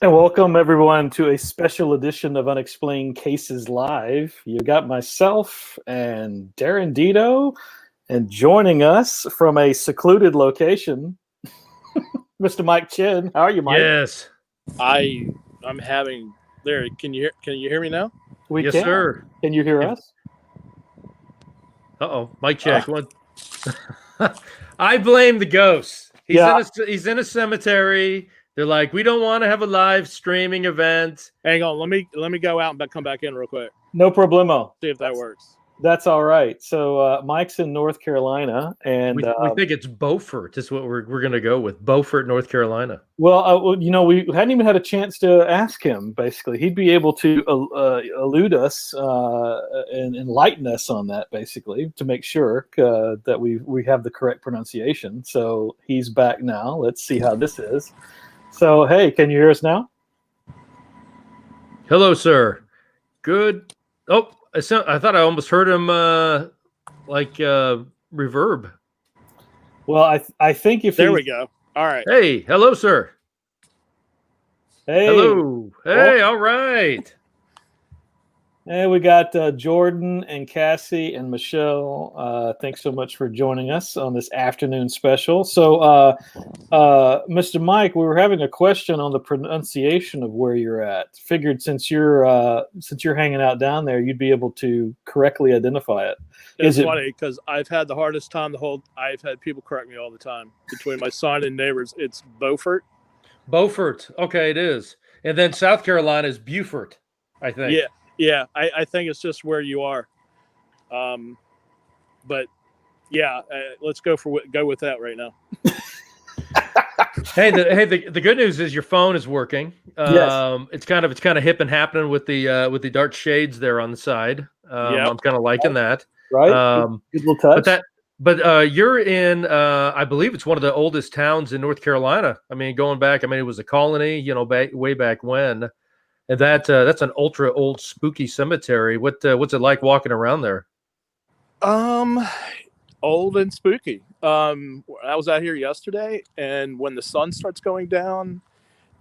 And welcome everyone to a special edition of Unexplained Cases Live. You got myself and Darren Dito, and joining us from a secluded location, Mr. Mike Chin. How are you, Mike? Yes. I'm having there. Can you hear me now? We Yes, can. sir. Can you hear us? Mic check. What? I blame the ghosts. He's Yeah. in a cemetery. They're like, we don't want to have a live streaming event. Hang on, let me go out and come back in real quick. No problemo. See if that works. That's all right. So Mike's in North Carolina, and We think it's Beaufort. Is what we're gonna go with. Beaufort, North Carolina. well, we hadn't even had a chance to ask him. Basically, he'd be able to elude us and enlighten us on that, basically, to make sure that we have the correct pronunciation. So he's back now. Let's see how this is. So, hey, can you hear us now? Hello, sir. Good. Oh, I thought I almost heard him reverb. Well, I think if there we go. All right. Hey, hello, sir. Hey. Hello. Hey, all right. Hey, we got Jordan and Cassie and Michelle. Thanks so much for joining us on this afternoon special. So, Mr. Mike, we were having a question on the pronunciation of where you're at. Figured since you're hanging out down there, you'd be able to correctly identify it. It's funny because I've had the hardest time I've had people correct me all the time between my son and neighbors. It's Beaufort. Beaufort. Okay, it is. And then South Carolina is Beaufort, I think. Yeah. Yeah, I think it's just where you are, but yeah, let's go with that right now. Hey, the good news is your phone is working. Yes. It's kind of hip and happening with the dark shades there on the side. Yep. I'm kind of liking that. Right. Good little touch. But you're in, I believe it's one of the oldest towns in North Carolina. I mean, going back, it was a colony, way back when. And that's an ultra old spooky cemetery. What's it like walking around there? Old and spooky. I was out here yesterday, and when the sun starts going down,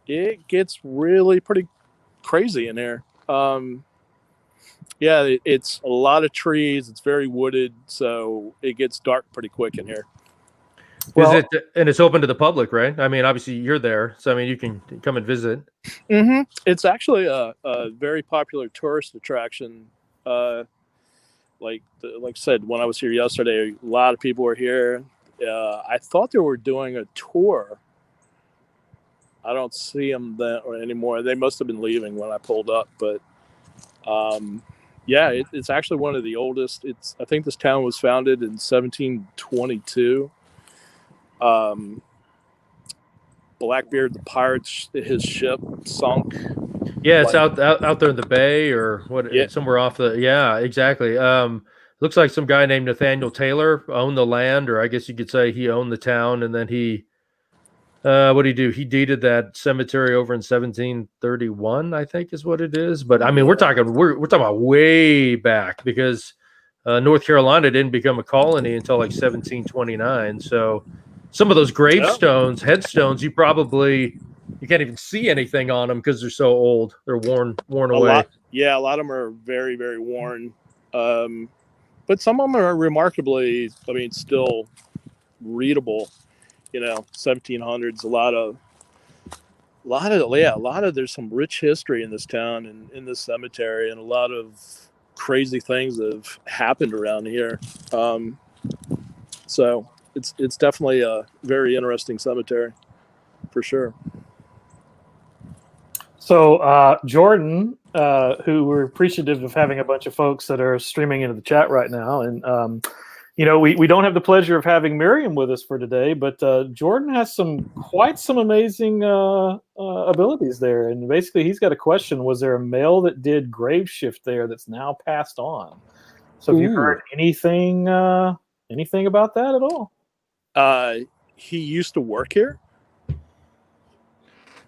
it gets really pretty crazy in here. Yeah, it's a lot of trees. It's very wooded, so it gets dark pretty quick in here. And it's open to the public, right? Obviously you're there, so you can come and visit. Mm-hmm. It's actually a very popular tourist attraction. Like I said, when I was here yesterday, a lot of people were here. I thought they were doing a tour. I don't see them anymore. They must have been leaving when I pulled up, but yeah, it's actually one of the oldest. I think this town was founded in 1722. Blackbeard the pirate, his ship sunk. Yeah, it's out there in the bay or what? Yeah. Somewhere off the. Yeah, exactly. Looks like some guy named Nathaniel Taylor owned the land, or I guess you could say he owned the town, and then he. What did he do? He deeded that cemetery over in 1731, I think is what it is. But we're talking about way back because North Carolina didn't become a colony until like 1729. So some of those gravestones, headstones, you can't even see anything on them because they're so old. They're worn away. A lot of them are very, very worn. But some of them are remarkably, still readable. 1700s. A lot of. There's some rich history in this town and in this cemetery, and a lot of crazy things that have happened around here. So it's definitely a very interesting cemetery, for sure. So Jordan, who we're appreciative of having a bunch of folks that are streaming into the chat right now, and we don't have the pleasure of having Miriam with us for today, but Jordan has quite some amazing abilities there, and basically he's got a question: was there a male that did grave shift there that's now passed on? So have you heard anything about that at all? He used to work here.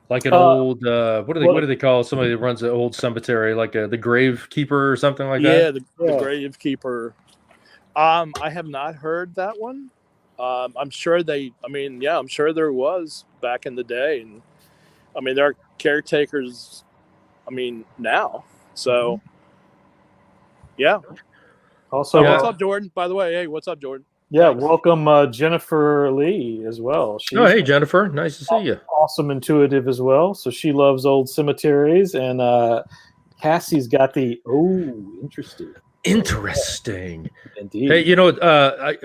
Like an old, what do they call somebody that runs an old cemetery, like the grave keeper or something like that? Yeah, the grave keeper. I have not heard that one. I'm sure I'm sure there was back in the day, and I mean, there are caretakers. I mean, now. So, yeah. Also, What's up, Jordan? By the way, hey, what's up, Jordan? yeah, Thanks. welcome Jennifer Lee as well. She's Oh, hey, Jennifer. Nice to see you. awesome intuitive as well. So she loves old cemeteries, and Cassie's got the Interesting. indeed. Hey,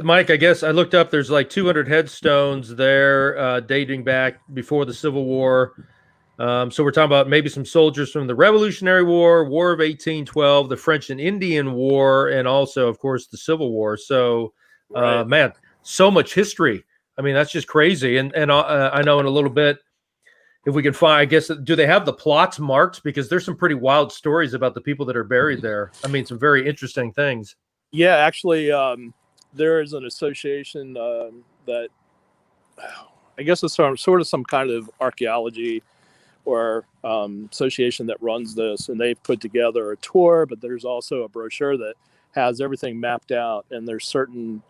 Mike, I guess I looked up. There's like 200 headstones there dating back before the Civil War. So we're talking about maybe some soldiers from the Revolutionary War, War of 1812, the French and Indian War, and also, of course, the Civil War. So, Right. man, so much history. I mean, that's just crazy. And I know in a little bit, if we can find, I guess, do they have the plots marked? Because there's some pretty wild stories about the people that are buried there. I mean, some very interesting things. Yeah, actually, there is an association that I guess it's sort of some kind of archaeology or association that runs this, and they've put together a tour, but there's also a brochure that has everything mapped out, and there's certain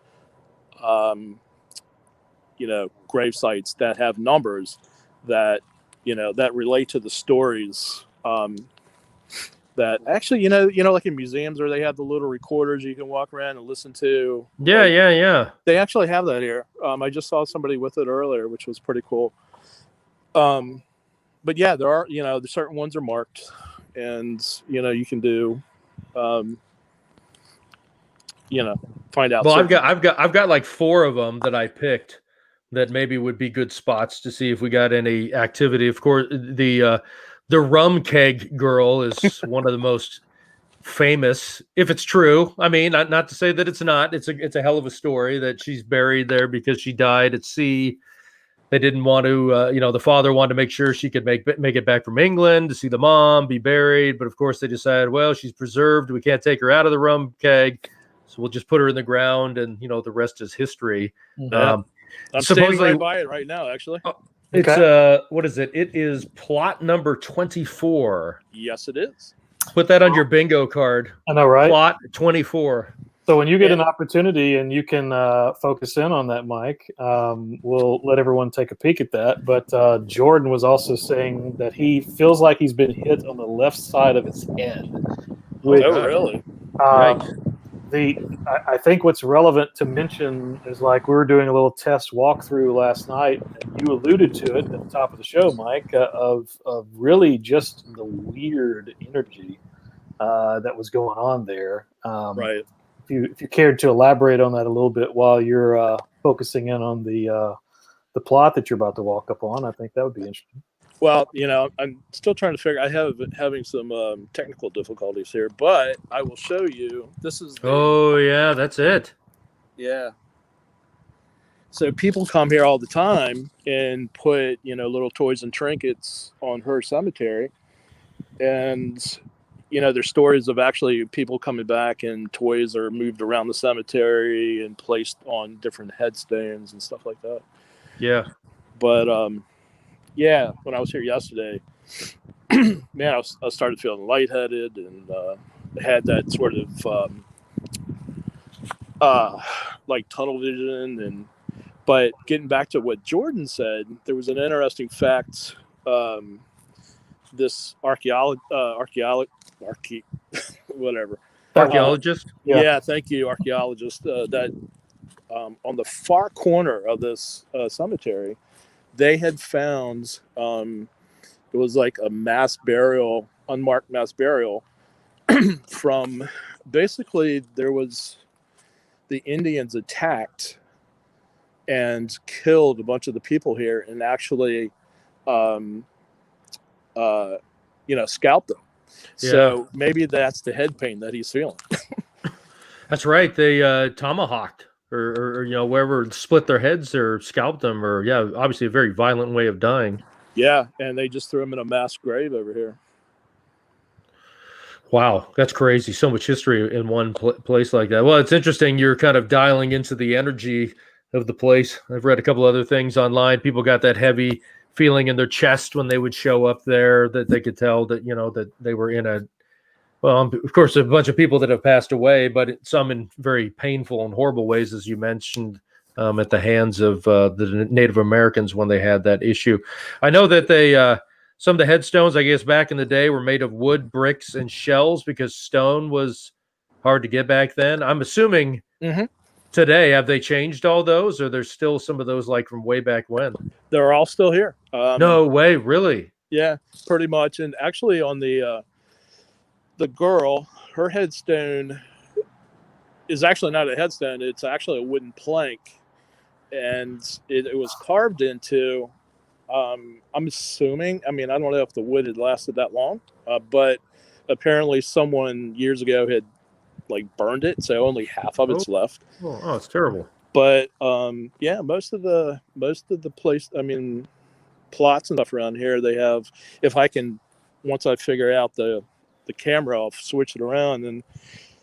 grave sites that have numbers that that relate to the stories that actually like in museums where they have the little recorders you can walk around and listen to. Yeah. They actually have that here. I just saw somebody with it earlier, which was pretty cool. But yeah, there are, the certain ones are marked, and you can do, find out. Well, I've got like 4 of them that I picked that maybe would be good spots to see if we got any activity. Of course, the rum keg girl is one of the most famous, if it's true. I mean, not to say that it's not. It's a hell of a story that she's buried there because she died at sea. They didn't want to, the father wanted to make sure she could make it back from England to see the mom be buried. But of course, they decided, well, she's preserved. We can't take her out of the rum keg, so we'll just put her in the ground, and the rest is history. Yeah. I'm standing right by it right now, actually. It's what is it? It is plot number 24. Yes, it is. Put that on your bingo card. I know, right? Plot 24. So when you get an opportunity and you can focus in on that, Mike, we'll let everyone take a peek at that. But Jordan was also saying that he feels like he's been hit on the left side of his head. Which, Really? I think what's relevant to mention is, like, we were doing a little test walkthrough last night, and you alluded to it at the top of the show, Mike, of really just the weird energy that was going on there. Right. If you cared to elaborate on that a little bit while you're focusing in on the plot that you're about to walk up on, I think that would be interesting. Well, I'm still trying to figure. I have having some technical difficulties here, but I will show you. This is. Oh yeah, that's it. Yeah. So people come here all the time and put little toys and trinkets on her cemetery, and there's stories of actually people coming back and toys are moved around the cemetery and placed on different headstones and stuff like that. Yeah. But yeah, when I was here yesterday, man, I started feeling lightheaded and had that sort of like tunnel vision. But getting back to what Jordan said, there was an interesting fact. This archaeologist. Yeah, thank you, archaeologist. That on the far corner of this cemetery, they had found it was like a mass burial, unmarked mass burial from basically there was the Indians attacked and killed a bunch of the people here and actually scalped them. Yeah. So maybe that's the head pain that he's feeling. That's right. They tomahawked or wherever, split their heads or scalped them, or obviously a very violent way of dying. Yeah, and they just threw him in a mass grave over here. Wow, that's crazy. So much history in one place like that. Well, it's interesting. You're kind of dialing into the energy of the place. I've read a couple other things online. People got that heavy feeling in their chest when they would show up there, that they could tell that, that they were in a, well, of course, a bunch of people that have passed away, but some in very painful and horrible ways, as you mentioned, at the hands of the Native Americans when they had that issue. I know that they, some of the headstones, I guess, back in the day were made of wood, bricks, and shells because stone was hard to get back then. I'm assuming today, have they changed all those, or there's still some of those like from way back when? They're all still here. No way, really? Yeah, pretty much. And actually, on the girl, her headstone is actually not a headstone. It's actually a wooden plank, and it was carved into. I'm assuming. I mean, I don't know if the wood had lasted that long, but apparently, someone years ago had like burned it, so only half of it's left. Oh, it's terrible. But yeah, most of the place, I mean, plots and stuff around here, they have. If I can, once I figure out the camera, I'll switch it around and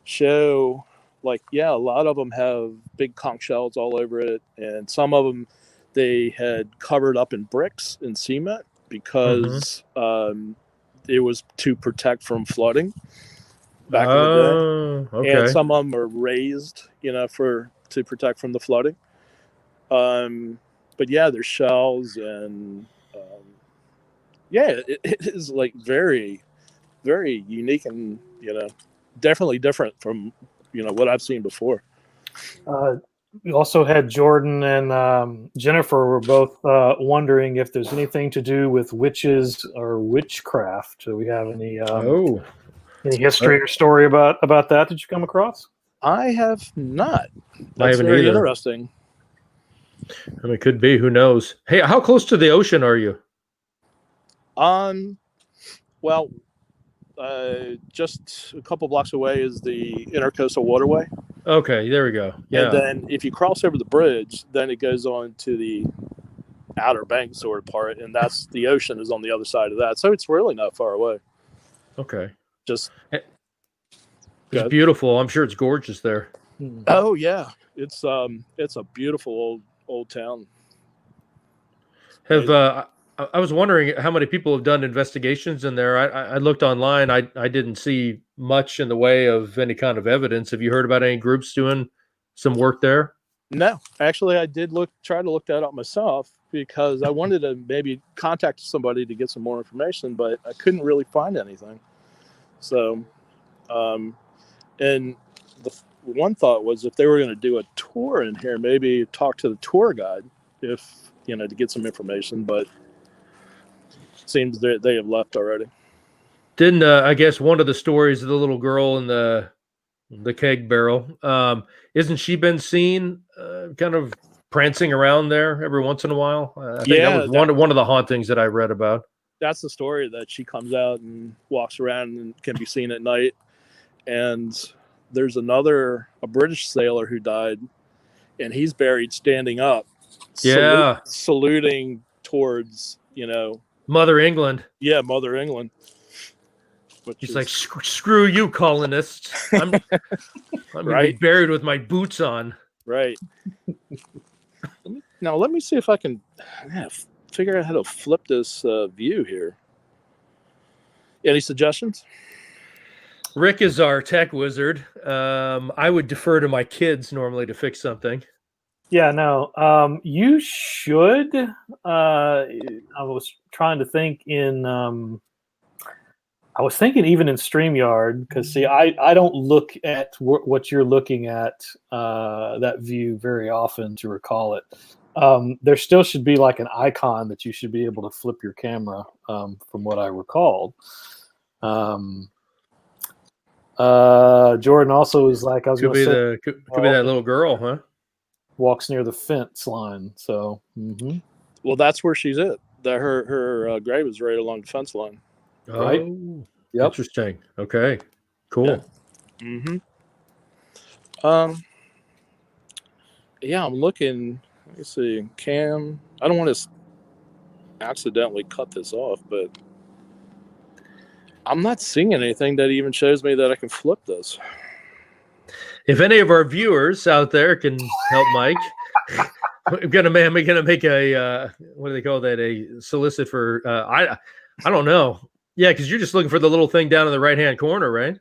show. Like, yeah, a lot of them have big conch shells all over it, and some of them they had covered up in bricks and cement because it was to protect from flooding back in the day. Okay. And some of them are raised, to protect from the flooding. But yeah, there's shells, and yeah, it is like very, very unique, and definitely different from what I've seen before. We also had Jordan and Jennifer were both wondering if there's anything to do with witches or witchcraft. Do we have any history or story about that you come across? I have not. That's I haven't very either. interesting. I mean, it could be. Who knows? Hey, how close to the ocean are you? Well, just a couple blocks away is the Intercoastal Waterway. Okay, there we go. Yeah. And then if you cross over the bridge, then it goes on to the Outer Banks sort of part, and that's the ocean is on the other side of that. So it's really not far away. Okay. Just it's beautiful. I'm sure it's gorgeous there. Oh yeah, it's a beautiful old town. I was wondering how many people have done investigations in there. I looked online. I didn't see much in the way of any kind of evidence. Have you heard about any groups doing some work there? No, actually, I did try to look that up myself because I wanted to maybe contact somebody to get some more information, but I couldn't really find anything. So, and the one thought was if they were going to do a tour in here, maybe talk to the tour guide to get some information, but seems they have left already. Didn't I guess one of the stories of the little girl in the keg barrel, isn't she been seen kind of prancing around there every once in a while? I think that was one of the hauntings that I read about. That's the story, that she comes out and walks around and can be seen at night. And there's a British sailor who died, and he's buried standing up, saluting towards Mother England. Yeah, Mother England. He's like, screw you, colonists. I'm gonna be buried with my boots on. Right. Now let me see if I can figure out how to flip this view here. Any suggestions? Rick is our tech wizard. I would defer to my kids normally to fix something. Yeah, no. You should. I was trying to think I was thinking even in StreamYard, because see, I don't look at what you're looking at, that view very often to recall it. There still should be like an icon that you should be able to flip your camera, from what I recalled. Jordan also is like, I was going to say, could be that little girl, huh? Walks near the fence line. So, well, that's where she's at. Her grave is right along the fence line. Right. Oh, yep. Interesting. Okay. Cool. Yeah. Yeah, I'm looking. Let me see. Cam. I don't want to accidentally cut this off, but I'm not seeing anything that even shows me that I can flip this. If any of our viewers out there can help Mike, I'm gonna make a what do they call that? A solicit for I don't know. Yeah, because you're just looking for the little thing down in the right hand corner, right?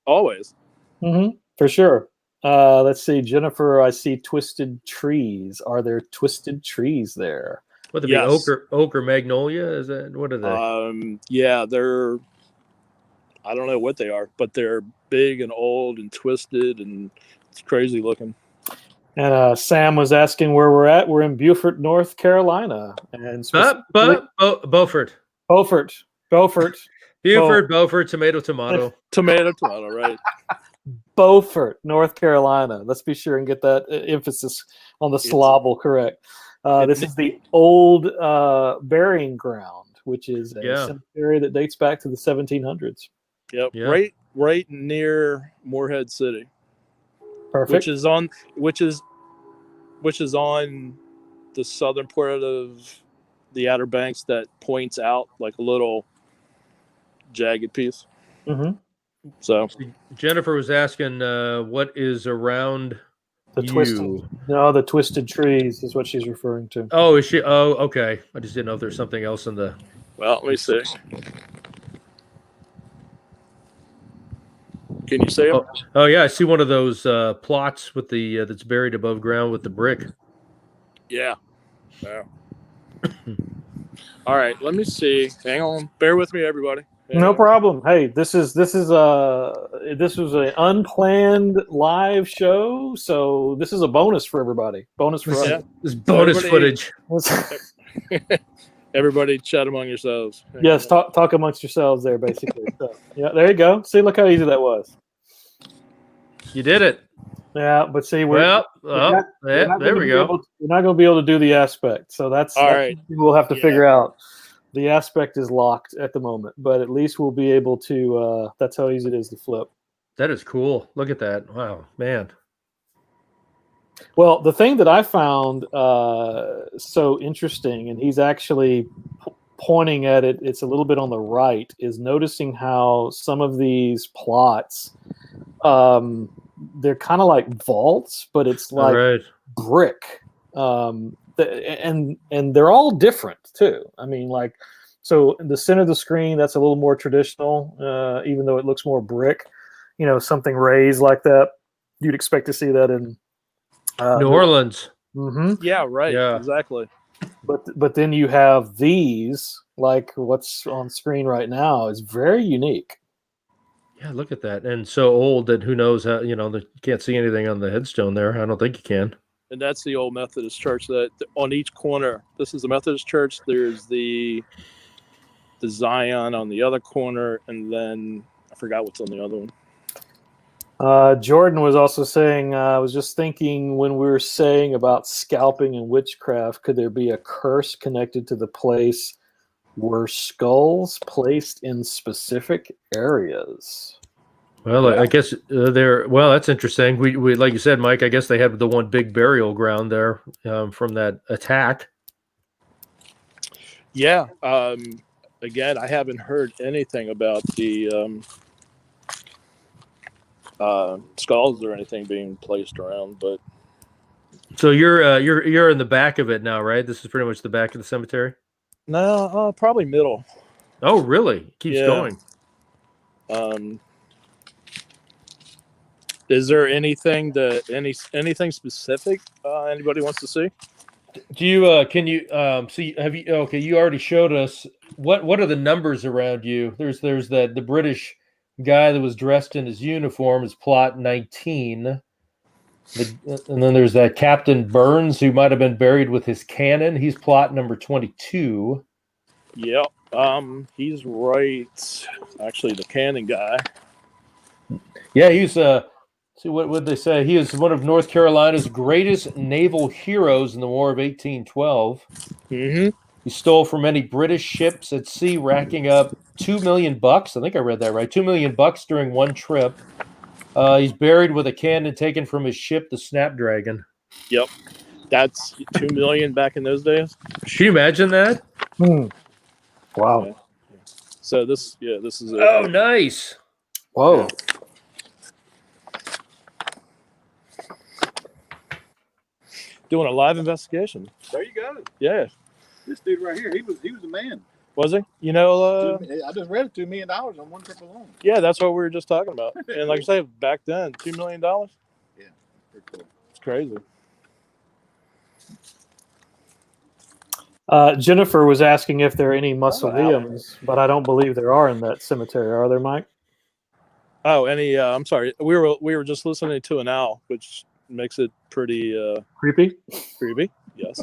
Always. For sure. Let's see, Jennifer. I see twisted trees. Are there twisted trees there? What, the Yes. ochre magnolia? Is that, what are they? Yeah, they're, I don't know what they are, but they're big and old and twisted, and it's crazy looking. And Sam was asking where we're at. We're in Beaufort, North Carolina, and specifically Beaufort. Beaufort. Buford, Beaufort, tomato. Tomato, right? Beaufort, North Carolina. Let's be sure and get that emphasis on the syllable correct. This is the old burying ground, which is a cemetery that dates back to the 1700s. Yep, Yeah. right near Morehead City. Perfect. Which is on the southern part of the Outer Banks that points out like a little jagged piece. Mm-hmm. So Jennifer was asking what is around the twisted trees is what she's referring to. Oh, is she? Oh, okay. I just didn't know if there's something else in the. Well, let me see. Can you see them? Oh yeah, I see one of those plots with the that's buried above ground with the brick. Yeah. All right, let me see. Hang on. Bear with me, everybody. No problem. Hey, this was an unplanned live show, so this is a bonus for everybody. Bonus for us. This is bonus footage. Everybody, chat among yourselves. Yes, talk amongst yourselves there, basically. So, yeah, there you go. See, look how easy that was. You did it. Yeah, but see, there we go. We're not going to be able to do the aspect, so that's right. We'll have to figure out. The aspect is locked at the moment, but at least we'll be able to. That's how easy it is to flip. That is cool. Look at that. Wow, man. Well, the thing that I found so interesting, and he's actually pointing at it, it's a little bit on the right, is noticing how some of these plots, they're kind of like vaults, but it's like brick. And they're all different too. I mean, like, so in the center of the screen, that's a little more traditional, even though it looks more brick. You know, something raised like that, you'd expect to see that in New Orleans. Mm-hmm. Yeah, right. Yeah, exactly. But then you have these, like what's on screen right now, is very unique. Yeah, look at that, and so old that who knows how. You can't see anything on the headstone there. I don't think you can. And that's the old Methodist church that on each corner. This is the Methodist church. There's the Zion on the other corner, and then I forgot what's on the other one. Jordan was also saying, I was just thinking when we were saying about scalping and witchcraft, could there be a curse connected to the place were skulls placed in specific areas? Well, I guess they're. Well, that's interesting. We like you said, Mike. I guess they have the one big burial ground there from that attack. Yeah. Again, I haven't heard anything about the skulls or anything being placed around, but. So you're in the back of it now, right? This is pretty much the back of the cemetery. No, probably middle. Oh, really? Keeps going. Is there anything anything specific anybody wants to see? Do you can you see? Have you? Okay, you already showed us what are the numbers around you. There's the British guy that was dressed in his uniform is plot 19. And then there's that Captain Burns who might have been buried with his cannon. He's plot number 22. Yep. He's right. Actually, the cannon guy. Yeah, he's see what would they say? He is one of North Carolina's greatest naval heroes in the War of 1812. Mm-hmm. He stole from many British ships at sea, racking up $2 million. I think I read that right. $2 million during one trip. He's buried with a cannon taken from his ship, the Snapdragon. Yep, that's $2 million back in those days. Can you imagine that? Wow. Yeah. So this is. Oh, nice. Whoa. Doing a live investigation. There you go. Yeah. This dude right here, he was the man. Was he? You know, I just read it $2 million on one trip alone. Yeah, that's what we were just talking about. And like I say, back then, $2 million. Yeah, pretty cool. It's crazy. Jennifer was asking if there are any mausoleums, but I don't believe there are in that cemetery. Are there, Mike? Oh, I'm sorry. We were just listening to an owl, which makes it pretty Creepy. creepy. Yes.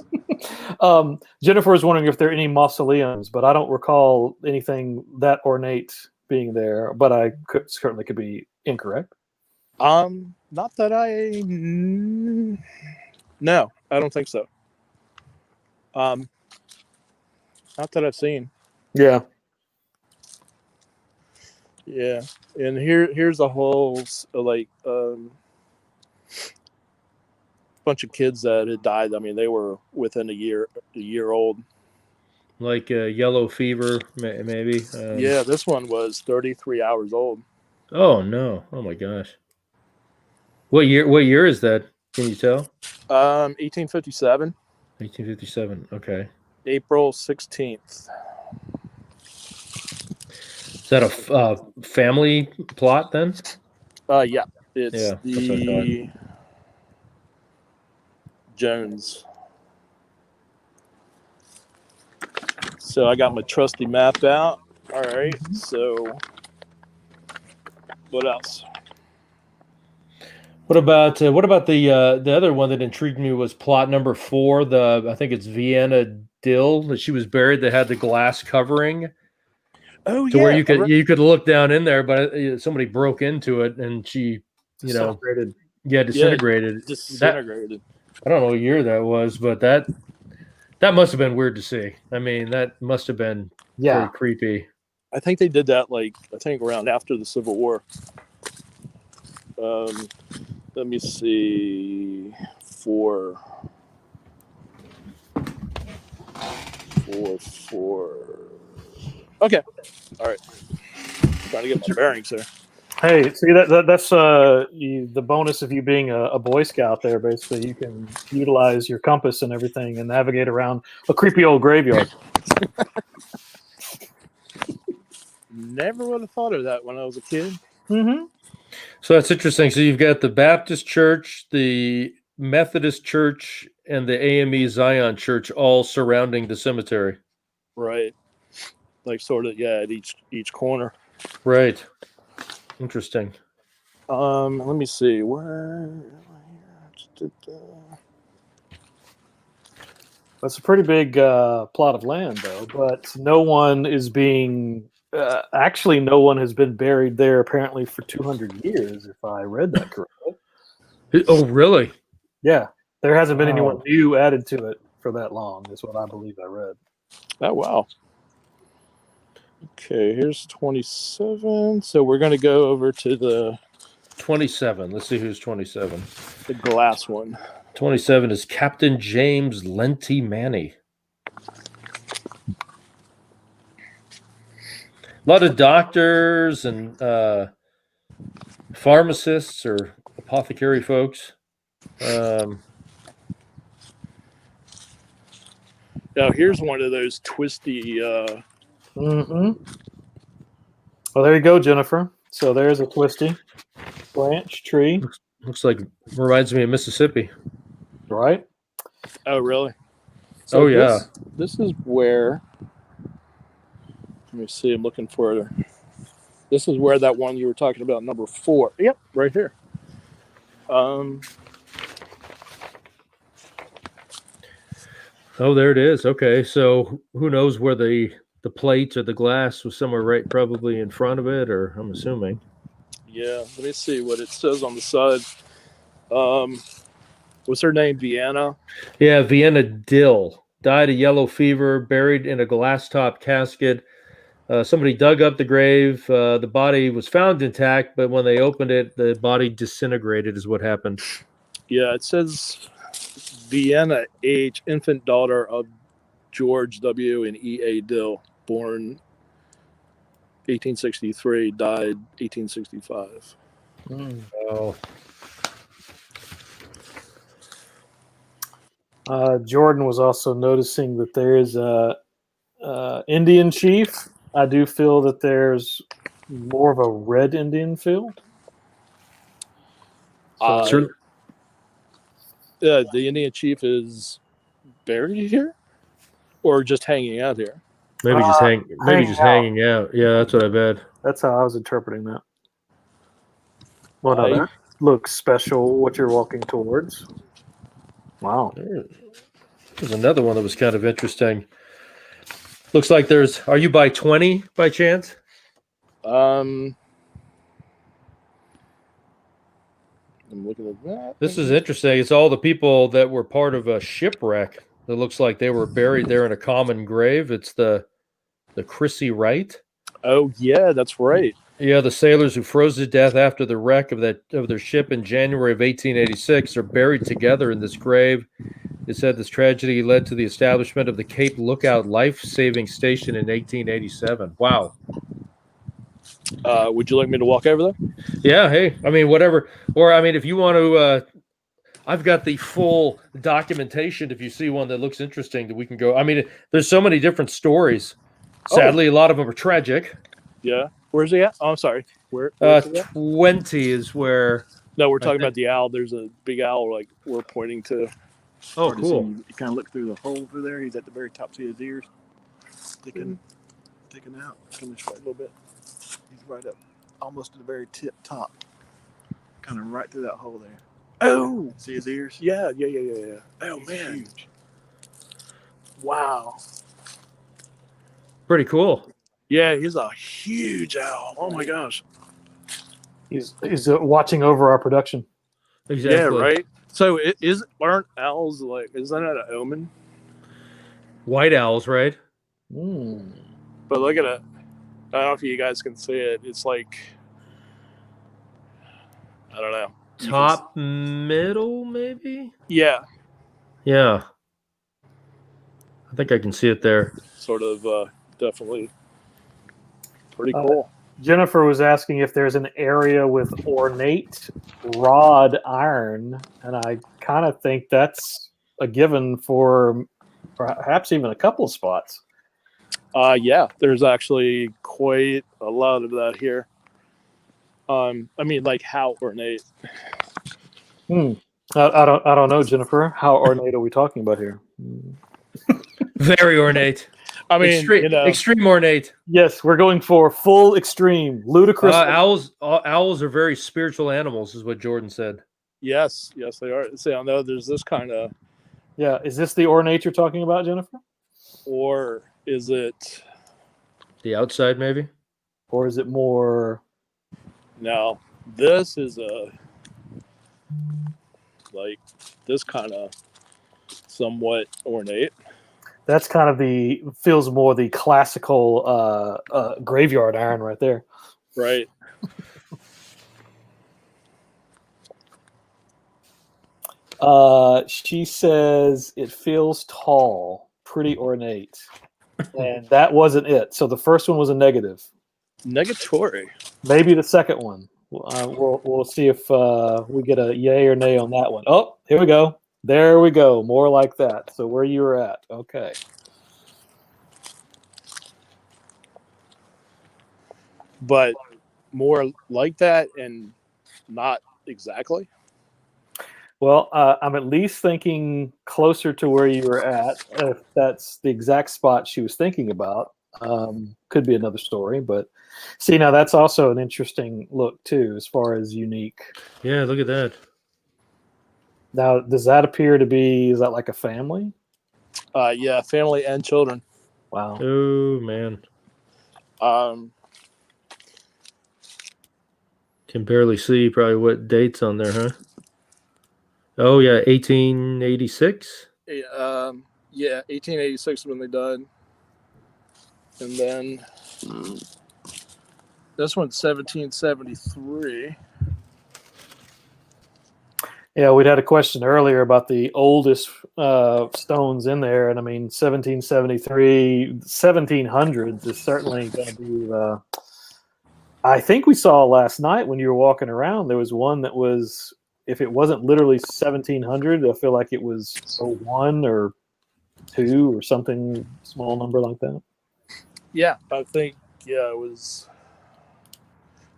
Jennifer was wondering if there are any mausoleums, but I don't recall anything that ornate being there. But I certainly could be incorrect. Not that no, I don't think so. Not that I've seen. Yeah. Yeah, and here's a whole bunch of kids that had died. I mean, they were within a year old. Like yellow fever, maybe. Yeah, this one was 33 hours old. Oh no! Oh my gosh. What year? What year is that? Can you tell? 1857, 1857. Okay. April 16th. Is that a family plot then? Yeah, it's Yeah, that's what I the Jones. So I got my trusty map out. All right. So what else? What about the other one that intrigued me was plot number 4. I think it's Vienna Dill that she was buried that had the glass covering Oh to yeah, where you could look down in there, but somebody broke into it and she Disintegrated. disintegrated. disintegrated. I don't know what year that was, but that must have been weird to see. I mean, that must have been Yeah. pretty creepy. I think they did that around after the Civil War. Let me see. Four. Okay. All right. Trying to get my bearings there. Hey, see that's the bonus of you being a Boy Scout. There, basically, you can utilize your compass and everything and navigate around a creepy old graveyard. Never would have thought of that when I was a kid. Mm-hmm. So that's interesting. So you've got the Baptist Church, the Methodist Church, and the AME Zion Church all surrounding the cemetery. Right. Like sort of, yeah, at each corner. Right. Interesting. Let me see. Where? That's a pretty big plot of land, though. But no one is being. Actually, no one has been buried there apparently for 200 years, if I read that correctly. Oh, really? Yeah, there hasn't been anyone Wow. new added to it for that long. Is what I believe I read. Oh wow. Okay, here's 27. So we're gonna go over to the 27. Let's see who's 27. glass one. 27 is Captain James Lenty Manny. A lot of doctors and pharmacists or apothecary folks. Now here's one of those twisty. Mm-hmm. Well, there you go, Jennifer. So there's a twisty branch tree, Looks like reminds me of Mississippi. right? Oh really? Oh, yeah. This is where. Let me see. I'm looking for. This is where that one you were talking about, number 4. Yep, right here. Oh, there it is. Okay, so who knows where the plate or the glass was somewhere right probably in front of it, or I'm assuming. Yeah, let me see what it says on the side. What's her name? Vienna? Yeah, Vienna Dill died of yellow fever, buried in a glass-top casket. Somebody dug up the grave. The body was found intact, but when they opened it, the body disintegrated is what happened. Yeah, it says Vienna H., infant daughter of George W. and E.A. Dill, born 1863, died 1865. Oh, Jordan was also noticing that there is a Indian chief. I do feel that there's more of a red Indian feel. Sure. The Indian chief is buried here? or just hanging out here. Maybe hanging out. hanging out. Yeah, that's what I bet. That's how I was interpreting that. Well, no, I- that looks special. What you're walking towards. Wow. There's another one that was kind of interesting. Looks like there's. Are you by 20 by chance? I'm looking at that. This is interesting. It's all the people that were part of a shipwreck. It looks like they were buried there in a common grave. It's the Chrissy Wright. Oh yeah, that's right. Yeah, the sailors who froze to death after the wreck of their ship in January of 1886 are buried together in this grave. It said this tragedy led to the establishment of the Cape Lookout Life Saving Station in 1887. Wow. Would you like me to walk over there? Yeah, hey, I mean, whatever. Or, I mean, if you want to, I've got the full documentation. If you see one that looks interesting, that we can go. I mean, there's so many different stories. Sadly, a lot of them are tragic. Yeah. Where's he at? Oh, I'm sorry. Where's he at? 20 is where. No, we're talking think- about the owl. There's a big owl like we're pointing to. Oh, Hard to see. cool. You kind of look through the hole through there. He's at the very top of his ears, sticking out. Come this way a little bit. He's right up, almost to the very top. Kind of right through that hole there. Oh, See his ears? yeah. Oh He's man, huge. wow. Pretty cool. Yeah, he's a huge owl. Oh my gosh. He's watching over our production. Exactly. Yeah, right. So aren't owls like? Is that an omen? White owls, right? Mm. But look at it. I don't know if you guys can see it. It's like I don't know. You can Top middle, maybe? Yeah, Yeah. I think I can see it there. sort of. Definitely. Pretty Uh, cool. Jennifer was asking if there's an area with ornate rod iron, and I kind of think that's a given for perhaps even a couple of spots. Yeah, there's actually quite a lot of that here. I mean, like how ornate? I don't know, Jennifer. How ornate are we talking about here? Very ornate. I mean, extreme, you know, extreme ornate. Yes, we're going for full extreme, ludicrous. Owls are very spiritual animals, is what Jordan said. yes, they are. See, I know there's this kind of, Yeah, is this the ornate you're talking about, Jennifer? or is it? The outside, maybe? Or is it more? No, this is like this kind of somewhat ornate. That's kind of feels more the classical graveyard iron right there. Right. She says it feels tall, pretty ornate, and that wasn't it. So the first one was a negative. Negatory. Maybe the second one. We'll see if we get a yay or nay on that one. Oh, here we go. There we go. More like that. So where you were at. Okay. But more like that and not exactly. Well, I'm at least thinking closer to where you were at. If that's the exact spot she was thinking about, could be another story. But see, now that's also an interesting look too, as far as unique. Yeah, look at that. Now, does that appear to be? Is that like a family? Yeah, family and children. Wow. Oh, man. Can barely see probably what dates on there, huh? Oh, yeah, 1886? Yeah, 1886 when they died. And then this one's 1773. Yeah, we'd had a question earlier about the oldest stones in there, and I mean, 1773, 1700s is certainly going to be. I think we saw last night when you were walking around, there was one that was, if it wasn't literally 1700, I feel like it was 01 or 2 or something, small number like that. Yeah, I think it was.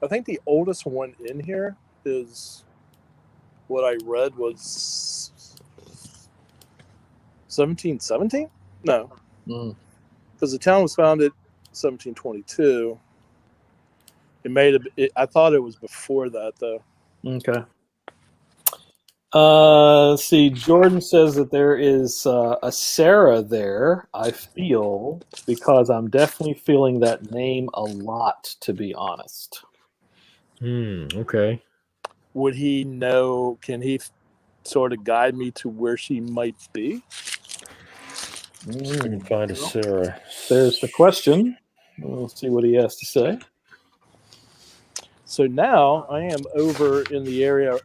I think the oldest one in here is what I read was 1717. No, Mm, because the town was founded 1722. I thought it was before that though. okay. Let's see. Jordan says that there is a Sarah there. I feel because I'm definitely feeling that name a lot, to be honest. Okay. Would he know? Can he sort of guide me to where she might be? I can find a Sarah. There's the question. We'll see what he has to say. So now I am over in the area.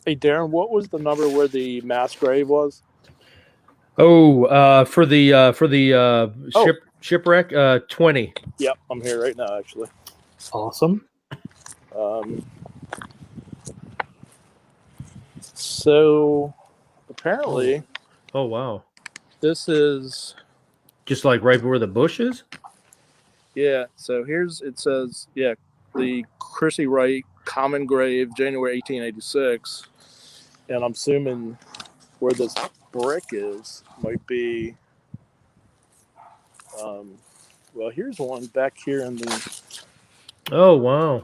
Hey, Darren, what was the number where the mass grave was? Oh, for the Oh. shipwreck, 20. Yep, I'm here right now, actually. Awesome. So apparently, Oh wow. this is Just like right where the bush is? yeah. So it says the Chrissy Wright common grave, January 1886, and I'm assuming where this brick is might be. Well, here's one back here in the Oh wow.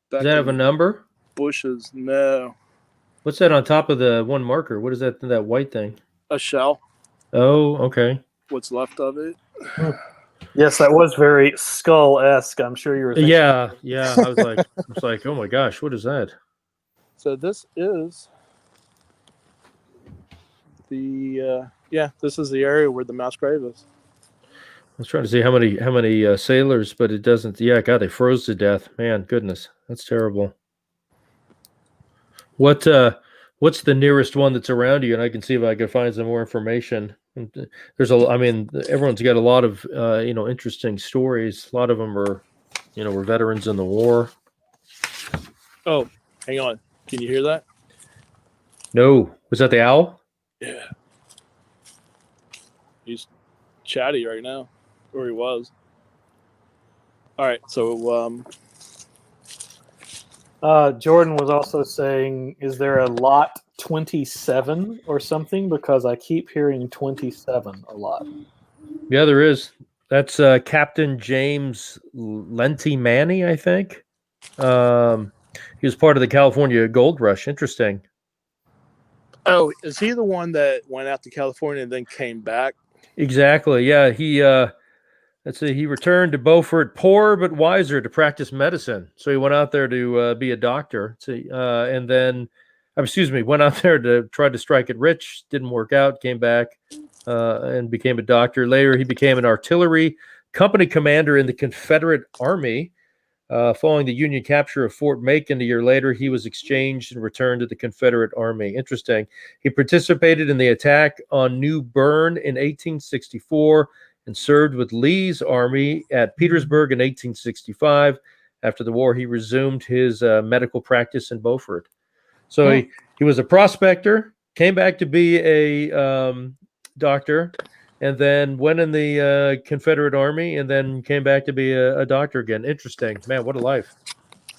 back Does that have a in number? bushes. No, What's that on top of the one marker? What is that white thing? a shell. Oh, okay. What's left of it. Yes, that was very skull-esque. I'm sure you were thinking. Yeah. I was like, oh my gosh, what is that? So this is the this is the area where the mass grave is. I was trying to see how many sailors, but it doesn't. Yeah, God, they froze to death. Man, goodness, that's terrible. What's the nearest one that's around you? And I can see if I can find some more information. There's everyone's got a lot of interesting stories. A lot of them are, were veterans in the war. Oh, hang on. Can you hear that? No, was that the owl? Yeah. He's chatty right now, or he was. All right, so Jordan was also saying, is there a lot 27 or something? Because I keep hearing 27 a lot. Yeah, there is. That's Captain James Lenty-Manny, I think. He was part of the California Gold Rush. Interesting. oh, is he the one that went out to California and then came back? Exactly. Yeah, he let's see, he returned to Beaufort poor but wiser to practice medicine. So he went out there to be a doctor. And then, went out there to try to strike it rich. Didn't work out. Came back and became a doctor. Later, he became an artillery company commander in the Confederate Army. Following the Union capture of Fort Macon a year later, he was exchanged and returned to the Confederate Army. Interesting. He participated in the attack on New Bern in 1864 and served with Lee's army at Petersburg in 1865. After the war, he resumed his medical practice in Beaufort. So he was a prospector, came back to be a doctor, and then went in the Confederate Army, and then came back to be a doctor again. Interesting, man. What a life!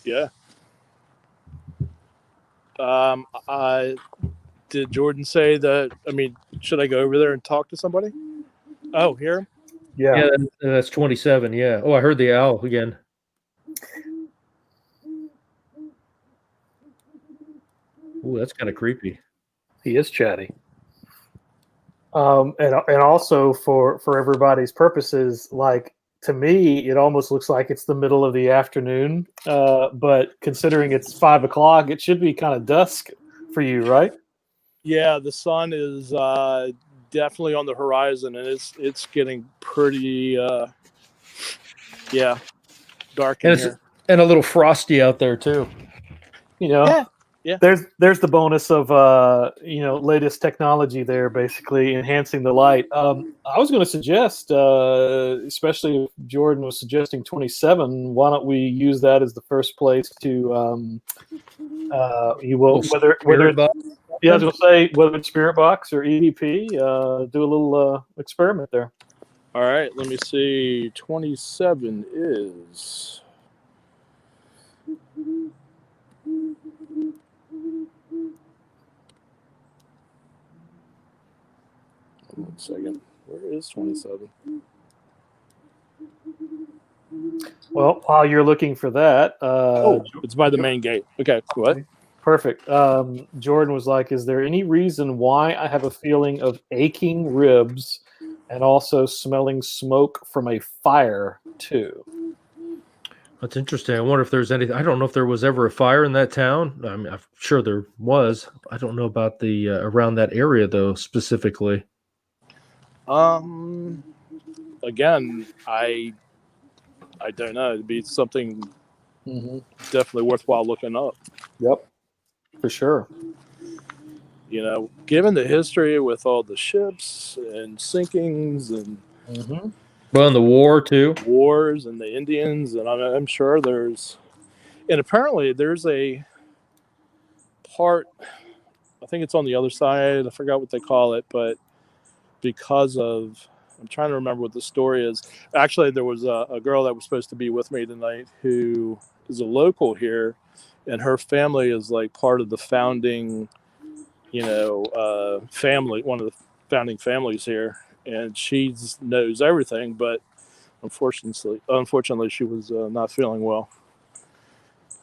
Yeah. Did Jordan say that? I mean, should I go over there and talk to somebody? Oh, here. Yeah. That's 27. Yeah. Oh, I heard the owl again. Ooh, that's kind of creepy. He is chatty. And also for everybody's purposes, like to me, it almost looks like it's the middle of the afternoon. But considering it's 5 o'clock, it should be kind of dusk for you, right? Yeah, the sun is definitely on the horizon, and it's getting pretty dark in here. And a little frosty out there too. You know, Yeah. There's the bonus of latest technology there, basically enhancing the light. I was going to suggest, especially if Jordan was suggesting 27, why don't we use that as the first place to you will whether yeah, I was going to say whether it's Spirit Box or EVP, do a little experiment there. All right, let me see. 27 is. One second. Where is 27? Well, while you're looking for that, It's by the main gate. Okay, what? perfect. Jordan was like, "Is there any reason why I have a feeling of aching ribs, and also smelling smoke from a fire too?" That's interesting. I wonder if there's anything. I don't know if there was ever a fire in that town. I mean, I'm sure there was. I don't know about the around that area though specifically. Again, I don't know. It'd be something Mm-hmm. definitely worthwhile looking up. Yep, for sure. You know, given the history with all the ships and sinkings and Mm-hmm. Well, in the war too. wars and the Indians, and I'm sure there's, and apparently there's a part. I think it's on the other side. I forgot what they call it, but because of, I'm trying to remember what the story is. Actually, there was a girl that was supposed to be with me tonight who is a local here, and her family is like part of the founding, family, one of the founding families here, and she knows everything. But unfortunately, she was not feeling well.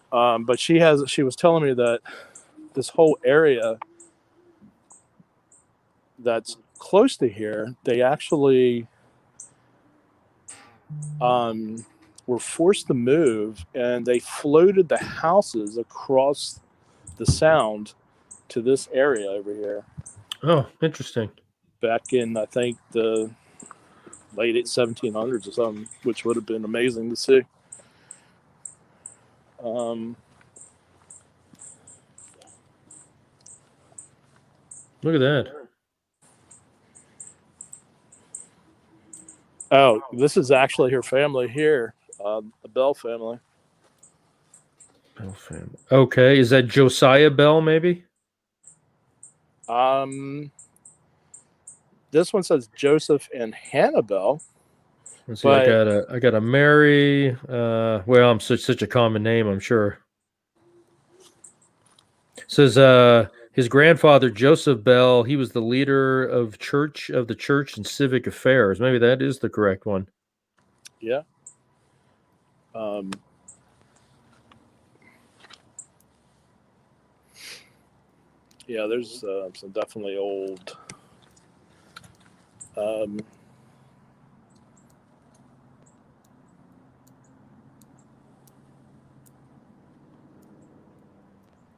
But she was telling me that this whole area that's close to here, they actually were forced to move, and they floated the houses across the sound to this area over here Oh, interesting. back in, I think, the late 1700s or something, which would have been amazing to see. Look at that. Oh, this is actually her family here, the Bell family. Bell family. Okay, is that Josiah Bell? Maybe. This one says Joseph and Hannah Bell. Let's see. I got a Mary. Well, I'm such a common name. I'm sure. It says his grandfather Joseph Bell. He was the leader of the church and civic affairs. Maybe that is the correct one. Yeah. Yeah, there's some definitely old.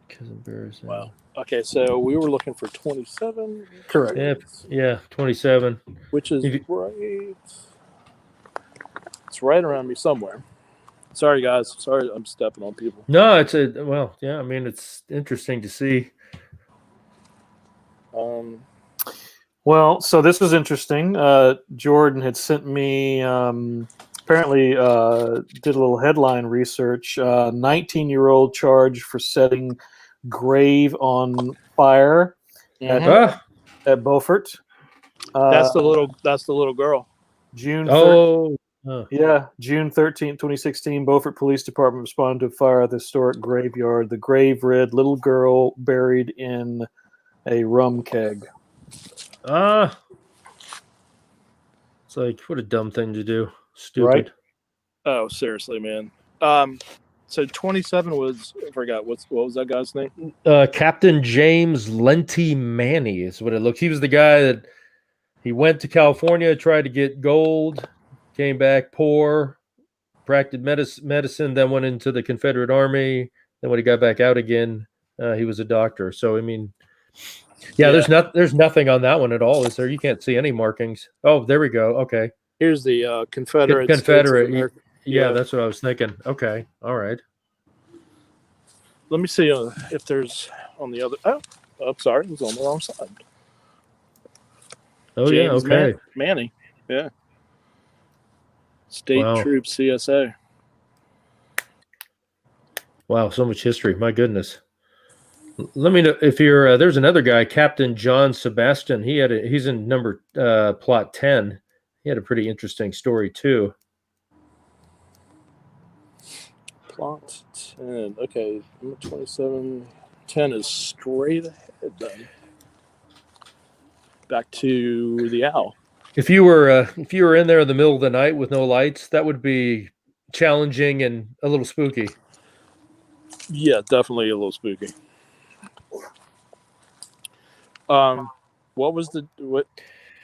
Cousin Bears. Wow. Okay, so we were looking for 27. Correct. Yeah, 27. Which is If you- right. It's right around me somewhere. Sorry, guys. Sorry, I'm stepping on people. No, yeah. I mean, it's interesting to see. Well, so this was interesting. Jordan had sent me, apparently did a little headline research. 19-year-old charged for setting grave on fire at Beaufort. That's the little girl. June 13th. Oh, Yeah, June 13th, 2016, Beaufort Police Department responded to a fire at the historic graveyard. The grave read, "Little girl buried in a rum keg." it's like, what a dumb thing to do. Stupid. Right. Oh, seriously, man. So 27 was, I forgot what was that guy's name? Captain James Lenty Manny is what it looks. He was the guy that he went to California, tried to get gold, came back poor, practiced medicine, then went into the Confederate Army. Then when he got back out again, he was a doctor. So I mean, yeah, there's nothing on that one at all, is there? You can't see any markings. Oh, there we go. Okay. Here's the Confederate. Confederate. Yeah, that's what I was thinking. Okay. All right. Let me see if there's on the other. Oh, sorry, it was on the wrong side. Oh, James yeah. Okay. Manny. Yeah. State Wow. Troop CSA. Wow, so much history. My goodness. Let me know if you're. There's another guy, Captain John Sebastian. He's in number plot 10. He had a pretty interesting story too. Plot 10. Okay, number 27. 10 is straight ahead then. Back to the owl. If you were in there in the middle of the night with no lights, that would be challenging and a little spooky. Yeah, definitely a little spooky. What was what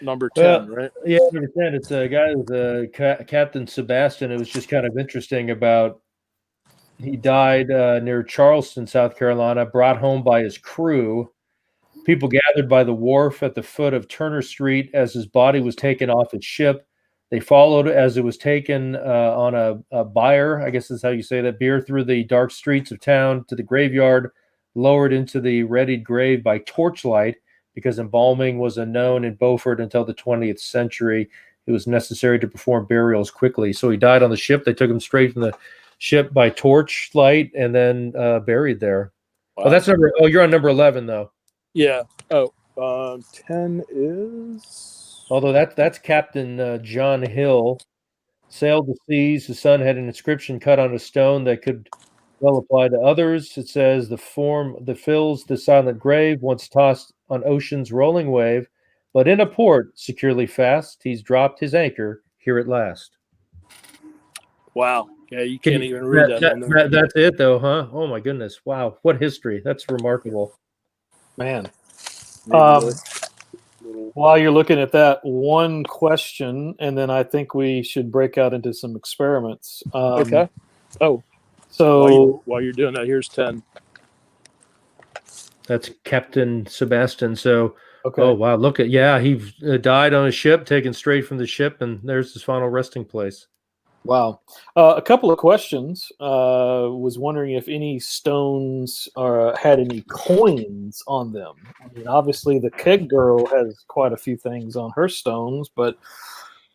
number 10, right? Yeah, number 10. It's a guy with Captain Sebastian. It was just kind of interesting about he died near Charleston, South Carolina, brought home by his crew. People gathered by the wharf at the foot of Turner Street as his body was taken off his ship. They followed as it was taken on a bier, I guess is how you say that, bier through the dark streets of town to the graveyard, lowered into the readied grave by torchlight because embalming was unknown in Beaufort until the 20th century. It was necessary to perform burials quickly. So he died on the ship. They took him straight from the ship by torchlight and then buried there. Wow. Oh, that's number. Oh, you're on number 11 though. Yeah. Oh, 10 is. Although that's Captain John Hill, sailed the seas. His son had an inscription cut on a stone that could well apply to others. It says, "The form that fills the silent grave, once tossed on ocean's rolling wave, but in a port securely fast, he's dropped his anchor here at last." Wow. Yeah, you can't even read that. That's it though, huh? Oh my goodness! Wow, what history! That's remarkable. Man. Maybe While you're looking at that, one question, and then I think we should break out into some experiments. okay. Oh, So while you're doing that, here's 10. That's Captain Sebastian. So, okay. oh wow, look at he died on a ship, taken straight from the ship, and there's his final resting place. Wow. A couple of questions. Was wondering if any stones had any coins on them. I mean, obviously the keg girl has quite a few things on her stones, but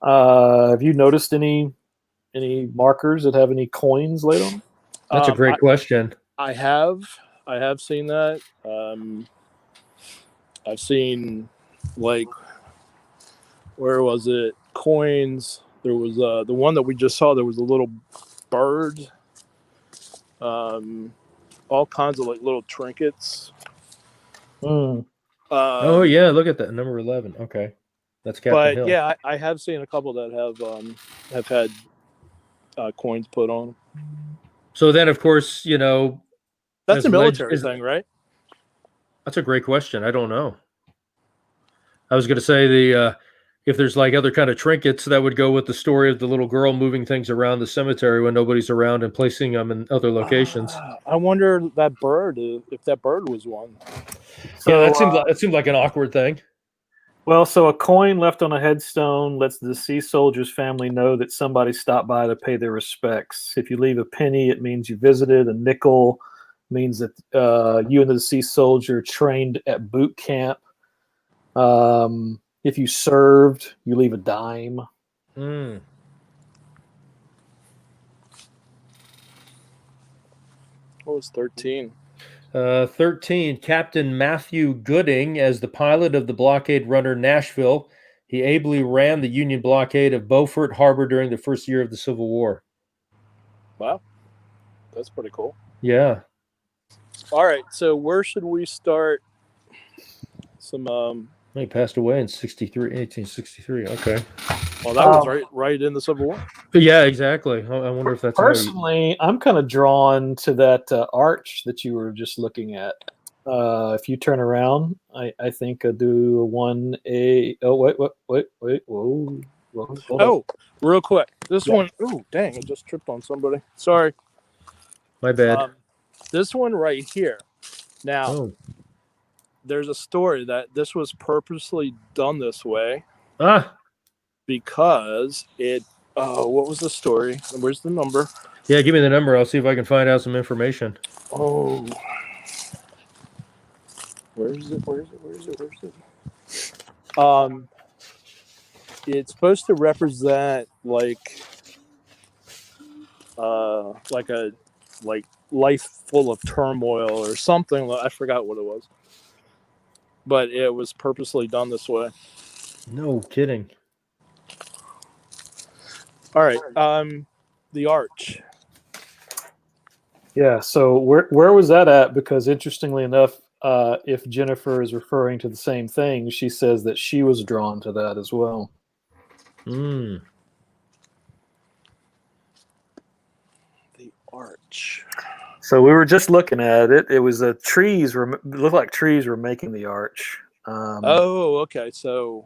have you noticed any markers that have any coins laid on them? That's a great question. I have seen that. I've seen, like, where was it? Coins. There was the one that we just saw. There was a little bird. All kinds of like little trinkets. Oh yeah, look at that, number 11. Okay, that's Captain Hill. But yeah, I have seen a couple that have had coins put on them. So then, of course, that's a military thing, right? That's a great question. I don't know. I was going to say if there's like other kind of trinkets that would go with the story of the little girl moving things around the cemetery when nobody's around and placing them in other locations. I wonder that bird, if that bird was one. So that seems like an awkward thing. Well, so a coin left on a headstone lets the deceased soldier's family know that somebody stopped by to pay their respects. If you leave a penny, it means you visited. A nickel means that you and the deceased soldier trained at boot camp. If you served, you leave a dime. Mm. What was 13? 13, Captain Matthew Gooding, as the pilot of the blockade runner Nashville. He ably ran the Union blockade of Beaufort Harbor during the first year of the Civil War. Wow. That's pretty cool. Yeah. All right. So where should we start? He passed away in 1863. Okay. Well, that was right in the Civil War. Yeah, exactly. I wonder if that's personally. I'm kind of drawn to that arch that you were just looking at. If you turn around, I think I do a 1A. Oh wait! Whoa! Oh, real quick. This one. Oh, dang! I just tripped on somebody. Sorry. My bad. This one right here. Now. There's a story that this was purposely done this way. Because it. What was the story? Where's the number? Yeah, give me the number. I'll see if I can find out some information. Oh. Where is it? It's supposed to represent like a life full of turmoil or something. I forgot what it was. But it was purposely done this way. No kidding. All right. The arch. Yeah. So where was that at? Because interestingly enough, if Jennifer is referring to the same thing, she says that she was drawn to that as well. Mm. The arch. So we were just looking at it. It was trees were looked like trees were making the arch. Oh, okay. So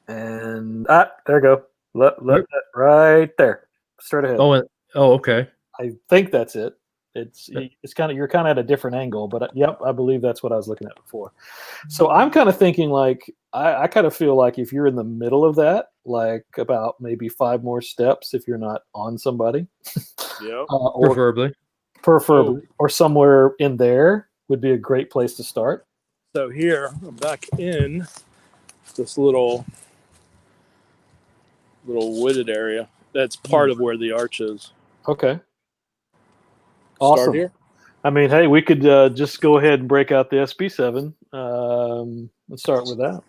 And there you go. Let that right there. Straight ahead. Oh, okay. I think that's it. It's kind of, you're kind of at a different angle, but yep, I believe that's what I was looking at before. So I'm kind of thinking like I kind of feel like if you're in the middle of that, like about maybe 5 more steps if you're not on somebody, yeah. or Preferably. or somewhere in there would be a great place to start. So here I'm back in this little wooded area. That's part of where the arch is. Okay. Start Awesome. here. I mean, hey, we could just go ahead and break out the SB7. Let's start with that.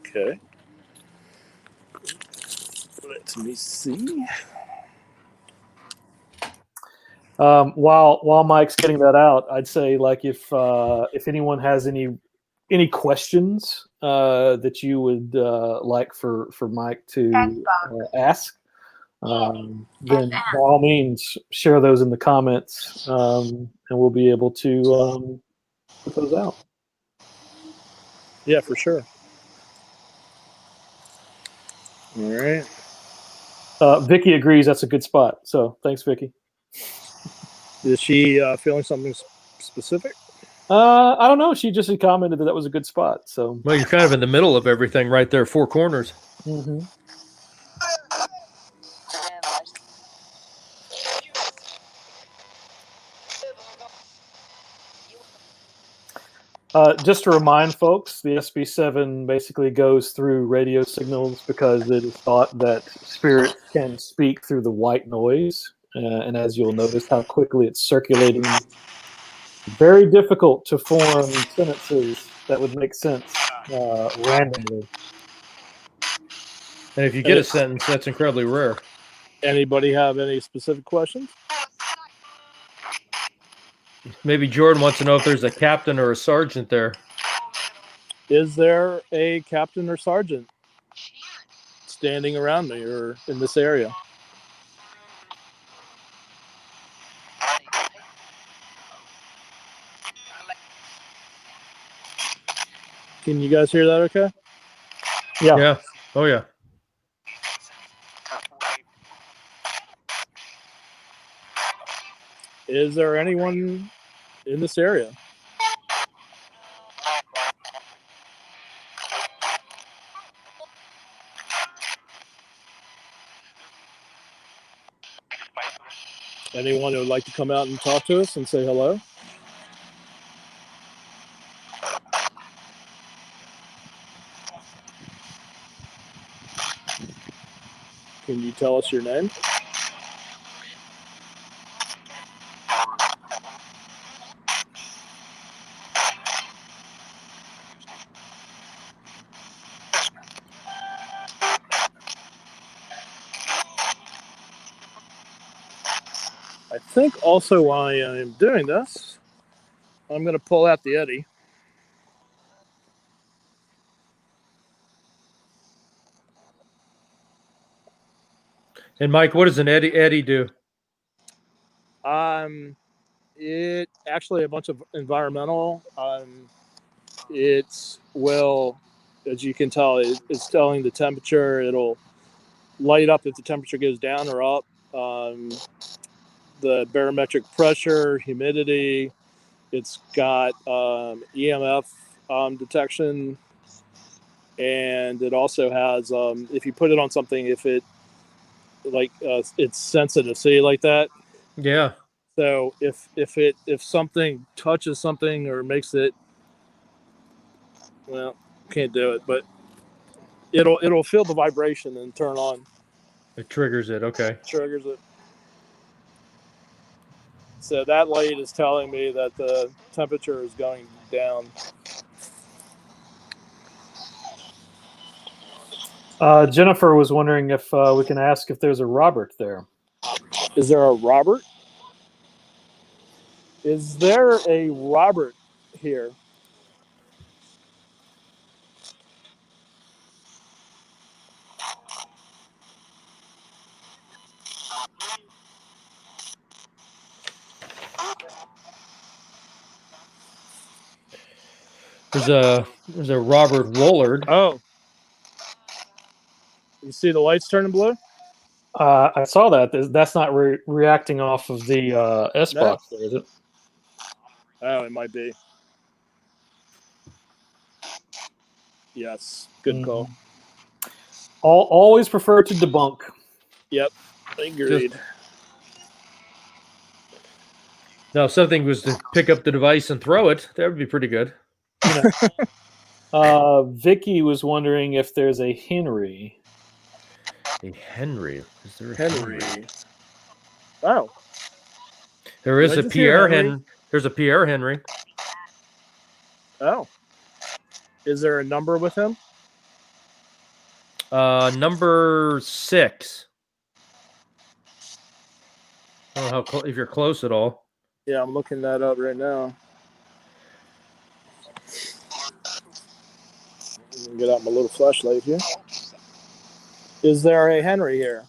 Okay. Let me see. While Mike's getting that out, I'd say like if anyone has any questions that you would like for Mike to ask, then by all means share those in the comments, and we'll be able to put those out. Yeah, for sure. All right. Vicky agrees that's a good spot. So thanks, Vicky. Is she feeling something specific? I don't know. She just had commented that was a good spot. So Well, you're kind of in the middle of everything right there, 4 corners. mm-hmm. Just to remind folks, the SB7 basically goes through radio signals because it is thought that spirits can speak through the white noise. And as you'll notice how quickly it's circulating, very difficult to form sentences that would make sense randomly. And if you get a sentence, that's incredibly rare. Anybody have any specific questions? Maybe Jordan wants to know if there's a captain or a sergeant there. Is there a captain or sergeant standing around me or in this area? Can you guys hear that okay? Yeah. Yeah. Oh, yeah. Is there anyone in this area? Anyone who would like to come out and talk to us and say hello? Can you tell us your name? I think also while I am doing this, I'm going to pull out the Eddy. And Mike, what does an Eddy do? It actually a bunch of environmental. It will, as you can tell, it's telling the temperature. It'll light up if the temperature goes down or up. The barometric pressure, humidity. It's got EMF detection, and it also has if you put it on something, if it it's sensitive, see like that. Yeah. So if something touches something or makes it, well, can't do it, but it'll feel the vibration and turn on. It triggers it. Okay. Triggers it. So that light is telling me that the temperature is going down. Jennifer was wondering if we can ask if there's a Robert there. Is there a Robert? Is there a Robert here? There's a Robert Woolard. Oh, you see the lights turning blue? I saw that. That's not reacting off of the S No. box, there, is it? Oh, it might be. Yes, good call. Always prefer to debunk. Yep, agreed. Now, if something was to pick up the device and throw it, that would be pretty good. Vicky was wondering if there's a Henry. A Henry. Is there a Henry. Oh, There is Did I a just hear Pierre Henry? Henry. There's a Pierre Henry. oh. Is there a number with him? Number 6. I don't know if you're close at all. Yeah, I'm looking that up right now. Get out my little flashlight here. Is there a Henry here?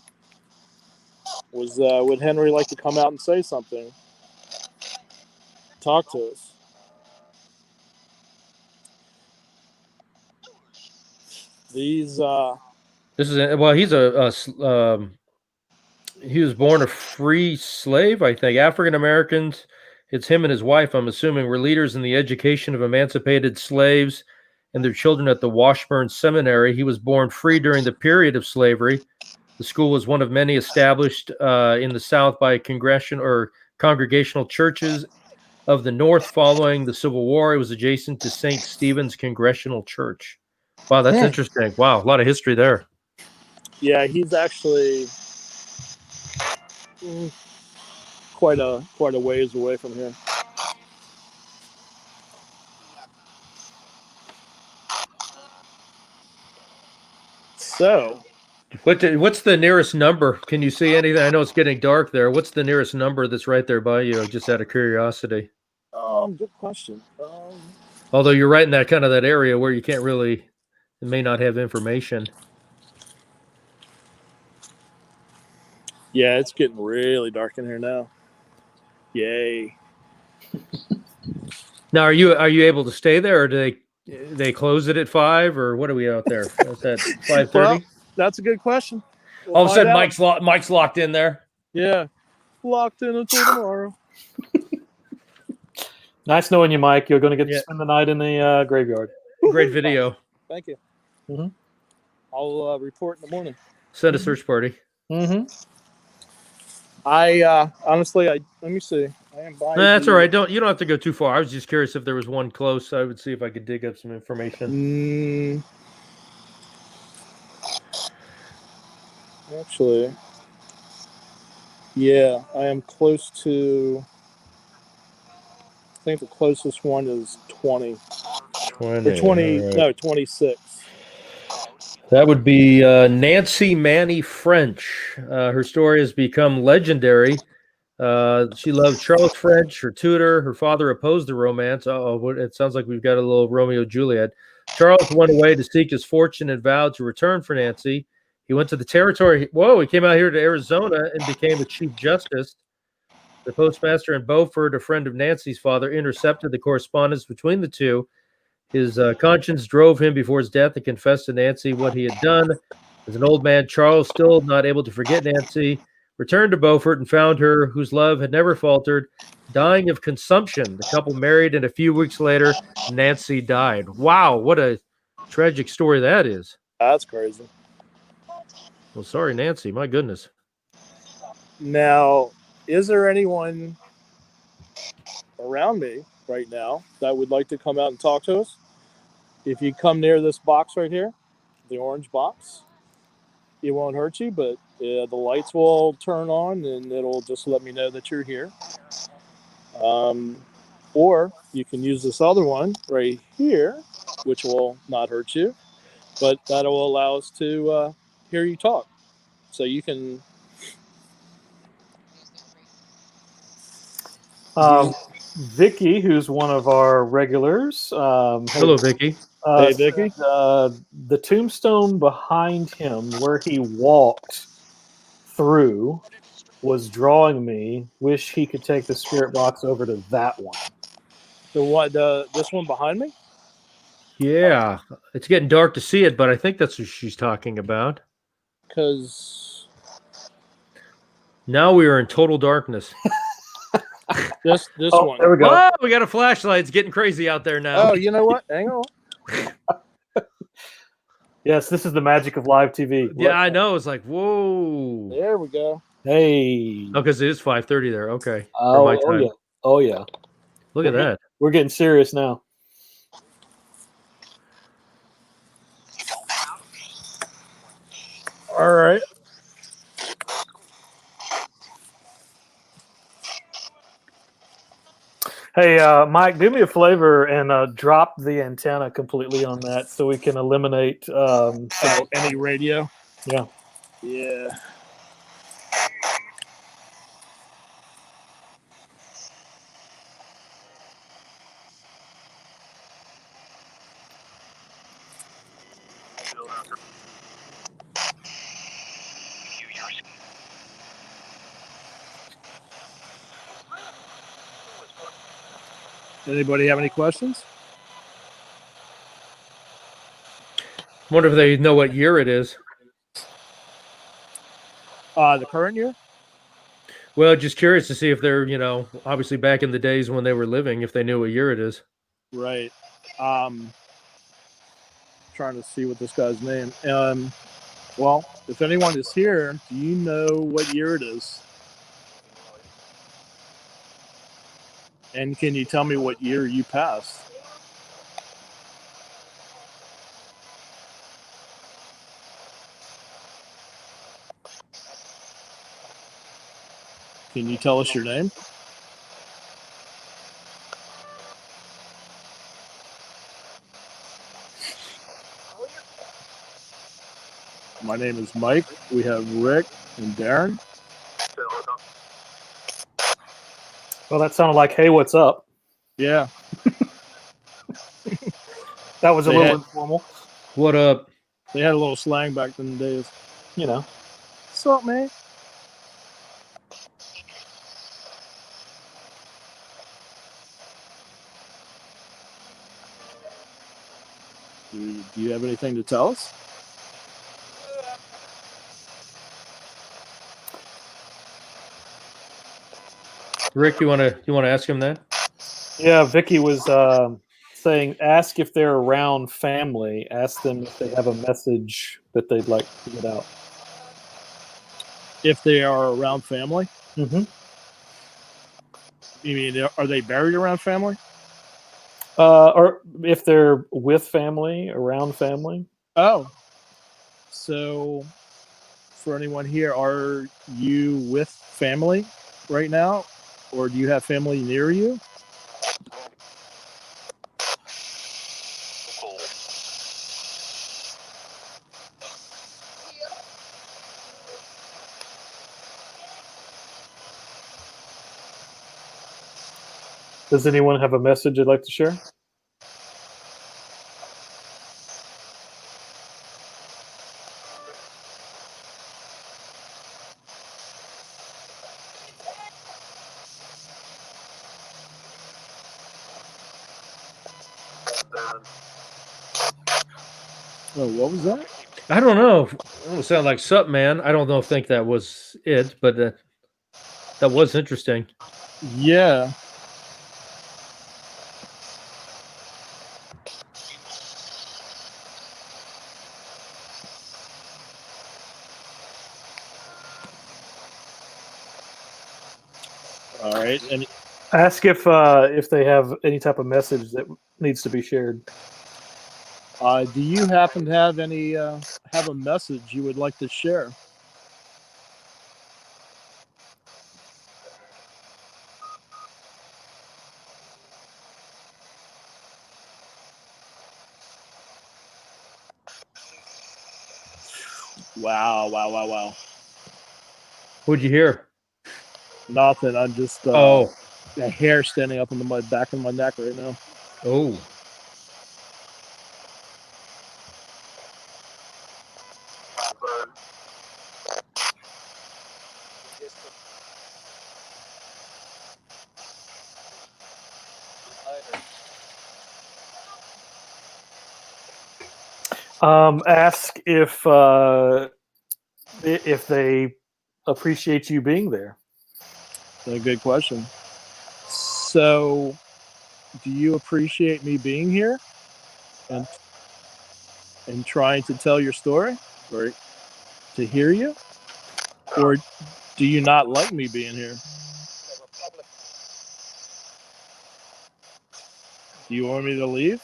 Would Henry like to come out and say something? Talk to us. These This is well. He's he was born a free slave, I think. African Americans. It's him and his wife, I'm assuming, were leaders in the education of emancipated slaves and their children at the Washburn Seminary. He was born free during the period of slavery. The school was one of many established in the South by congregational churches of the North following the Civil War. It was adjacent to St. Stephen's Congregational Church. Wow, that's interesting. Wow, a lot of history there. yeah, he's actually quite a ways away from here. So, What's the nearest number? Can you see anything? I know it's getting dark there. What's the nearest number that's right there by you? Just out of curiosity. good question. Although you're right in that kind of that area where you can't really, it may not have information. Yeah, it's getting really dark in here now. Yay. Now, are you able to stay there, or do they close it at 5, or what are we out there? Is that 5:30? Well, that's a good question. We'll All of a sudden, find out. Mike's locked in there. Yeah. Locked in until tomorrow. Nice knowing you, Mike. You're going to get Yeah. to spend the night in the graveyard. Great video. Thank you. Mhm. I'll report in the morning. Send a search party. Mm-hmm. I honestly, let me see. I am buying. That's all right. You don't have to go too far. I was just curious if there was one close. I would see if I could dig up some information. Actually, yeah, I am close to. I think the closest one is 20. 20. Or 20. All right. No, 26. That would be Nancy Manny French. Her story has become legendary. She loved Charles French, her tutor. Her father opposed the romance. It sounds like we've got a little Romeo and Juliet. Charles went away to seek his fortune and vowed to return for Nancy. He went to the territory. He came out here to Arizona and became a chief justice. The postmaster in Beaufort, a friend of Nancy's father, intercepted the correspondence between the two. His conscience drove him before his death to confess to Nancy what he had done. As an old man, Charles, still not able to forget Nancy, returned to Beaufort and found her, whose love had never faltered, dying of consumption. The couple married, and a few weeks later, Nancy died. Wow, what a tragic story that is. That's crazy. Well, sorry, Nancy. My goodness. Now, is there anyone around me right now that would like to come out and talk to us? If you come near this box right here, the orange box, it won't hurt you, but the lights will turn on and it'll just let me know that you're here. Or you can use this other one right here, which will not hurt you, but that will allow us to hear you talk. So you can Vicky, who's one of our regulars. Hello, Vicky. Hey, Vicky. The tombstone behind him, where he walked through, was drawing me. Wish he could take the spirit box over to that one. This one behind me? Yeah, it's getting dark to see it, but I think that's what she's talking about. Because Now we are in total darkness. this Oh, one. there we go. Oh, we got a flashlight. It's getting crazy out there now. Oh, you know what? Hang on. Yes, this is the magic of live TV. Yeah, I know. It's like, whoa. There we go. Hey. Oh, because it is 5:30 there. Okay. For Oh, my oh time. yeah. Oh yeah. Look at that. We're getting serious now. All right. Hey, Mike, do me a favor and drop the antenna completely on that so we can eliminate. Any radio? Yeah. Yeah. Anybody have any questions? Wonder if they know what year it is. The current year? Well, just curious to see if they're, obviously back in the days when they were living, if they knew what year it is. Right. Trying to see what this guy's name. Well, if anyone is here, do you know what year it is? And can you tell me what year you passed? Can you tell us your name? My name is Mike. We have Rick and Darren. Well, that sounded like, hey, what's up? Yeah. That was a They little had- informal, What up? They had a little slang back in the days. you know. What's up, man? Do you have anything to tell us? Rick, you wanna ask him that? Yeah, Vicky was saying, ask if they're around family. Ask them if they have a message that they'd like to get out. If they are around family? Mm-hmm. You mean, are they buried around family? Or if they're with family, around family. Oh. So, for anyone here, are you with family right now? Or do you have family near you? Does anyone have a message they'd like to share? Oh, what was that? I don't know. It almost sound like sup, man. I don't know. Think that was it, but that was interesting. Yeah. All right. And Ask if they have any type of message that needs to be shared. do you happen to have any have a message you would like to share? Wow. What'd you hear? Nothing. I'm just Oh, a hair standing up on my back of my neck right now. oh. Ask if they appreciate you being there. A good question. So, do you appreciate me being here and trying to tell your story, or to hear you, or do you not like me being here? Do you want me to leave?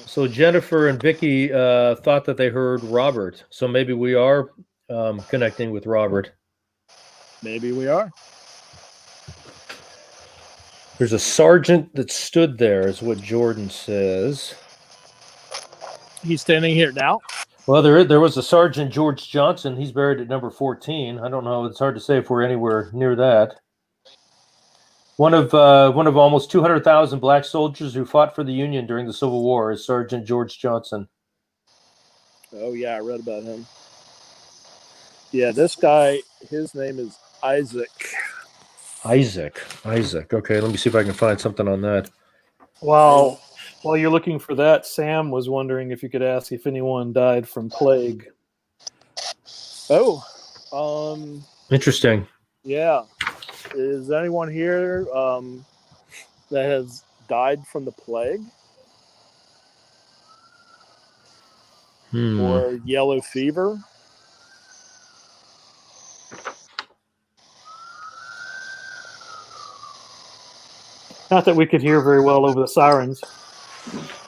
So Jennifer and Vicky thought that they heard Robert. So maybe we are connecting with Robert. Maybe we are. There's a sergeant that stood there, is what Jordan says. He's standing here now. Well, there was a Sergeant George Johnson. He's buried at number 14. I don't know. It's hard to say if we're anywhere near that. One of almost 200,000 black soldiers who fought for the Union during the Civil War is Sergeant George Johnson. Oh yeah, I read about him. Yeah, this guy, his name is Isaac. Isaac. Okay, let me see if I can find something on that. While you're looking for that, Sam was wondering if you could ask if anyone died from plague. Oh, Interesting. yeah. Is anyone here that has died from the plague or yellow fever? Not that we could hear very well over the sirens.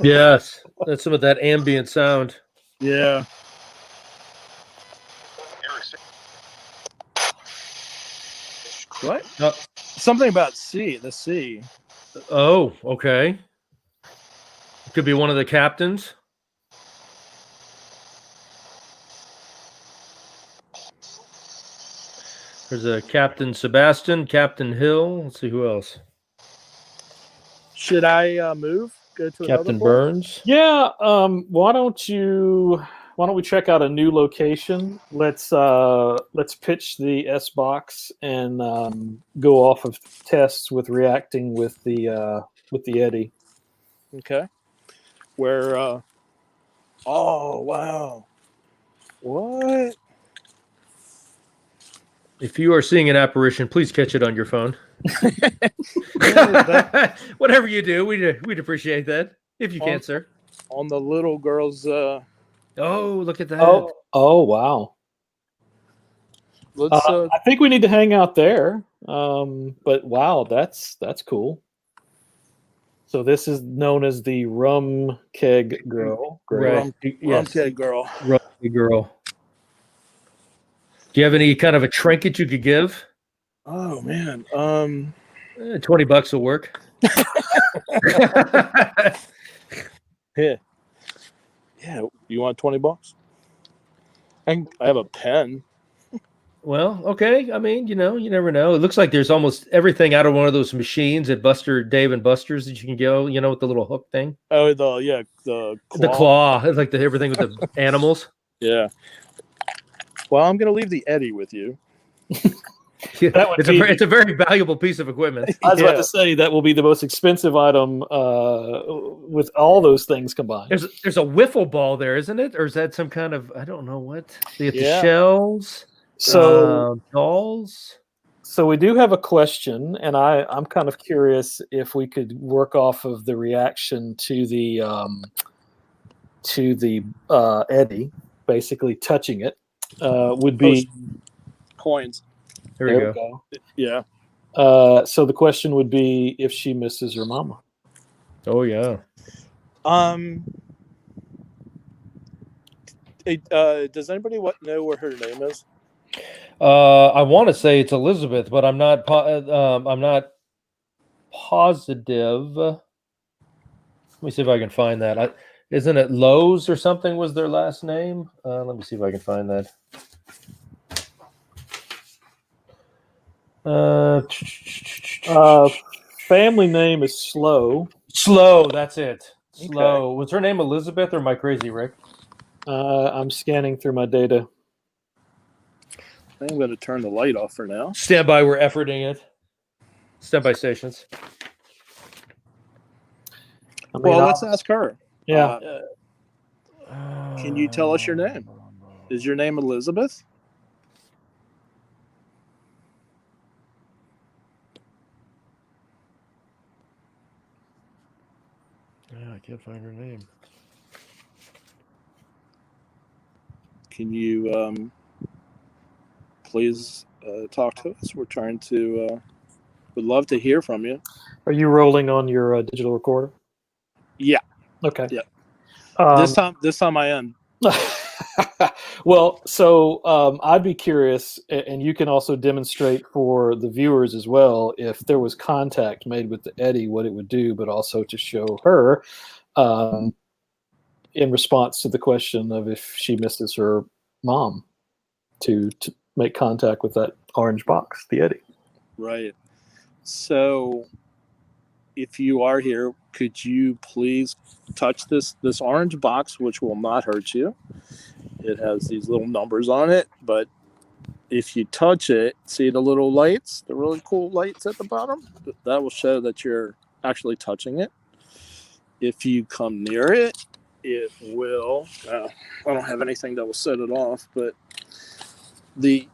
Yes, that's some of that ambient sound. Yeah. What? Something about the sea. Oh, okay. It could be one of the captains. There's a Captain Sebastian, Captain Hill. Let's see who else. Should I move? Go to another Captain board? Burns. Yeah. Why don't we check out a new location? Let's pitch the S box and go off of tests with reacting with the Eddy. Okay. Where? Oh wow! What? If you are seeing an apparition, please catch it on your phone. Whatever you do, we'd appreciate that. If you can, sir. On the little girl's. Oh, look at that. Oh wow! Let's. I think we need to hang out there. But wow, that's cool. So this is known as the rum keg girl. Right. Yes. Okay, girl. Rusty girl. Do you have any kind of a trinket you could give? Oh man. $20 will work. Yeah. Yeah. You want $20? I have a pen. Well, okay. I mean, you never know. It looks like there's almost everything out of one of those machines at Dave and Buster's that you can go, with the little hook thing. Oh, the claw. The claw. It's like everything with the animals. Yeah. Well, I'm gonna leave the Eddy with you. It's a very valuable piece of equipment. I was about to say that will be the most expensive item with all those things combined. There's a wiffle ball there, isn't it? Or is that some kind of, I don't know what? The shells. So dolls. So we do have a question, and I'm kind of curious if we could work off of the reaction to the Eddy, basically touching it. Would be coins. There we go. Yeah. So the question would be if she misses her mama. Oh yeah. Does anybody know what her name is? I want to say it's Elizabeth, but I'm not. I'm not positive. Let me see if I can find that. Isn't it Lowe's or something was their last name? Let me see if I can find that. Family name is Slow. Slow, that's it. Slow. Okay. Was her name Elizabeth or am I crazy, Rick? I'm scanning through my data. I'm going to turn the light off for now. Stand by, we're efforting it. Standby stations. I mean, Well, let's ask her. yeah. Can you tell us your name? Is your name Elizabeth? Yeah, I can't find her name. Can you please talk to us? We're trying to. Would love to hear from you. Are you rolling on your digital recorder? Yeah. Okay. Yeah. Um, This time I am. well, so I'd be curious, and you can also demonstrate for the viewers as well, if there was contact made with the Eddy, what it would do, but also to show her in response to the question of if she misses her mom, to make contact with that orange box, the Eddy. Right. So, if you are here, could you please touch this orange box, which will not hurt you? It has these little numbers on it, but if you touch it, see the little lights, the really cool lights at the bottom? That will show that you're actually touching it. If you come near it, it will. I don't have anything that will set it off, but the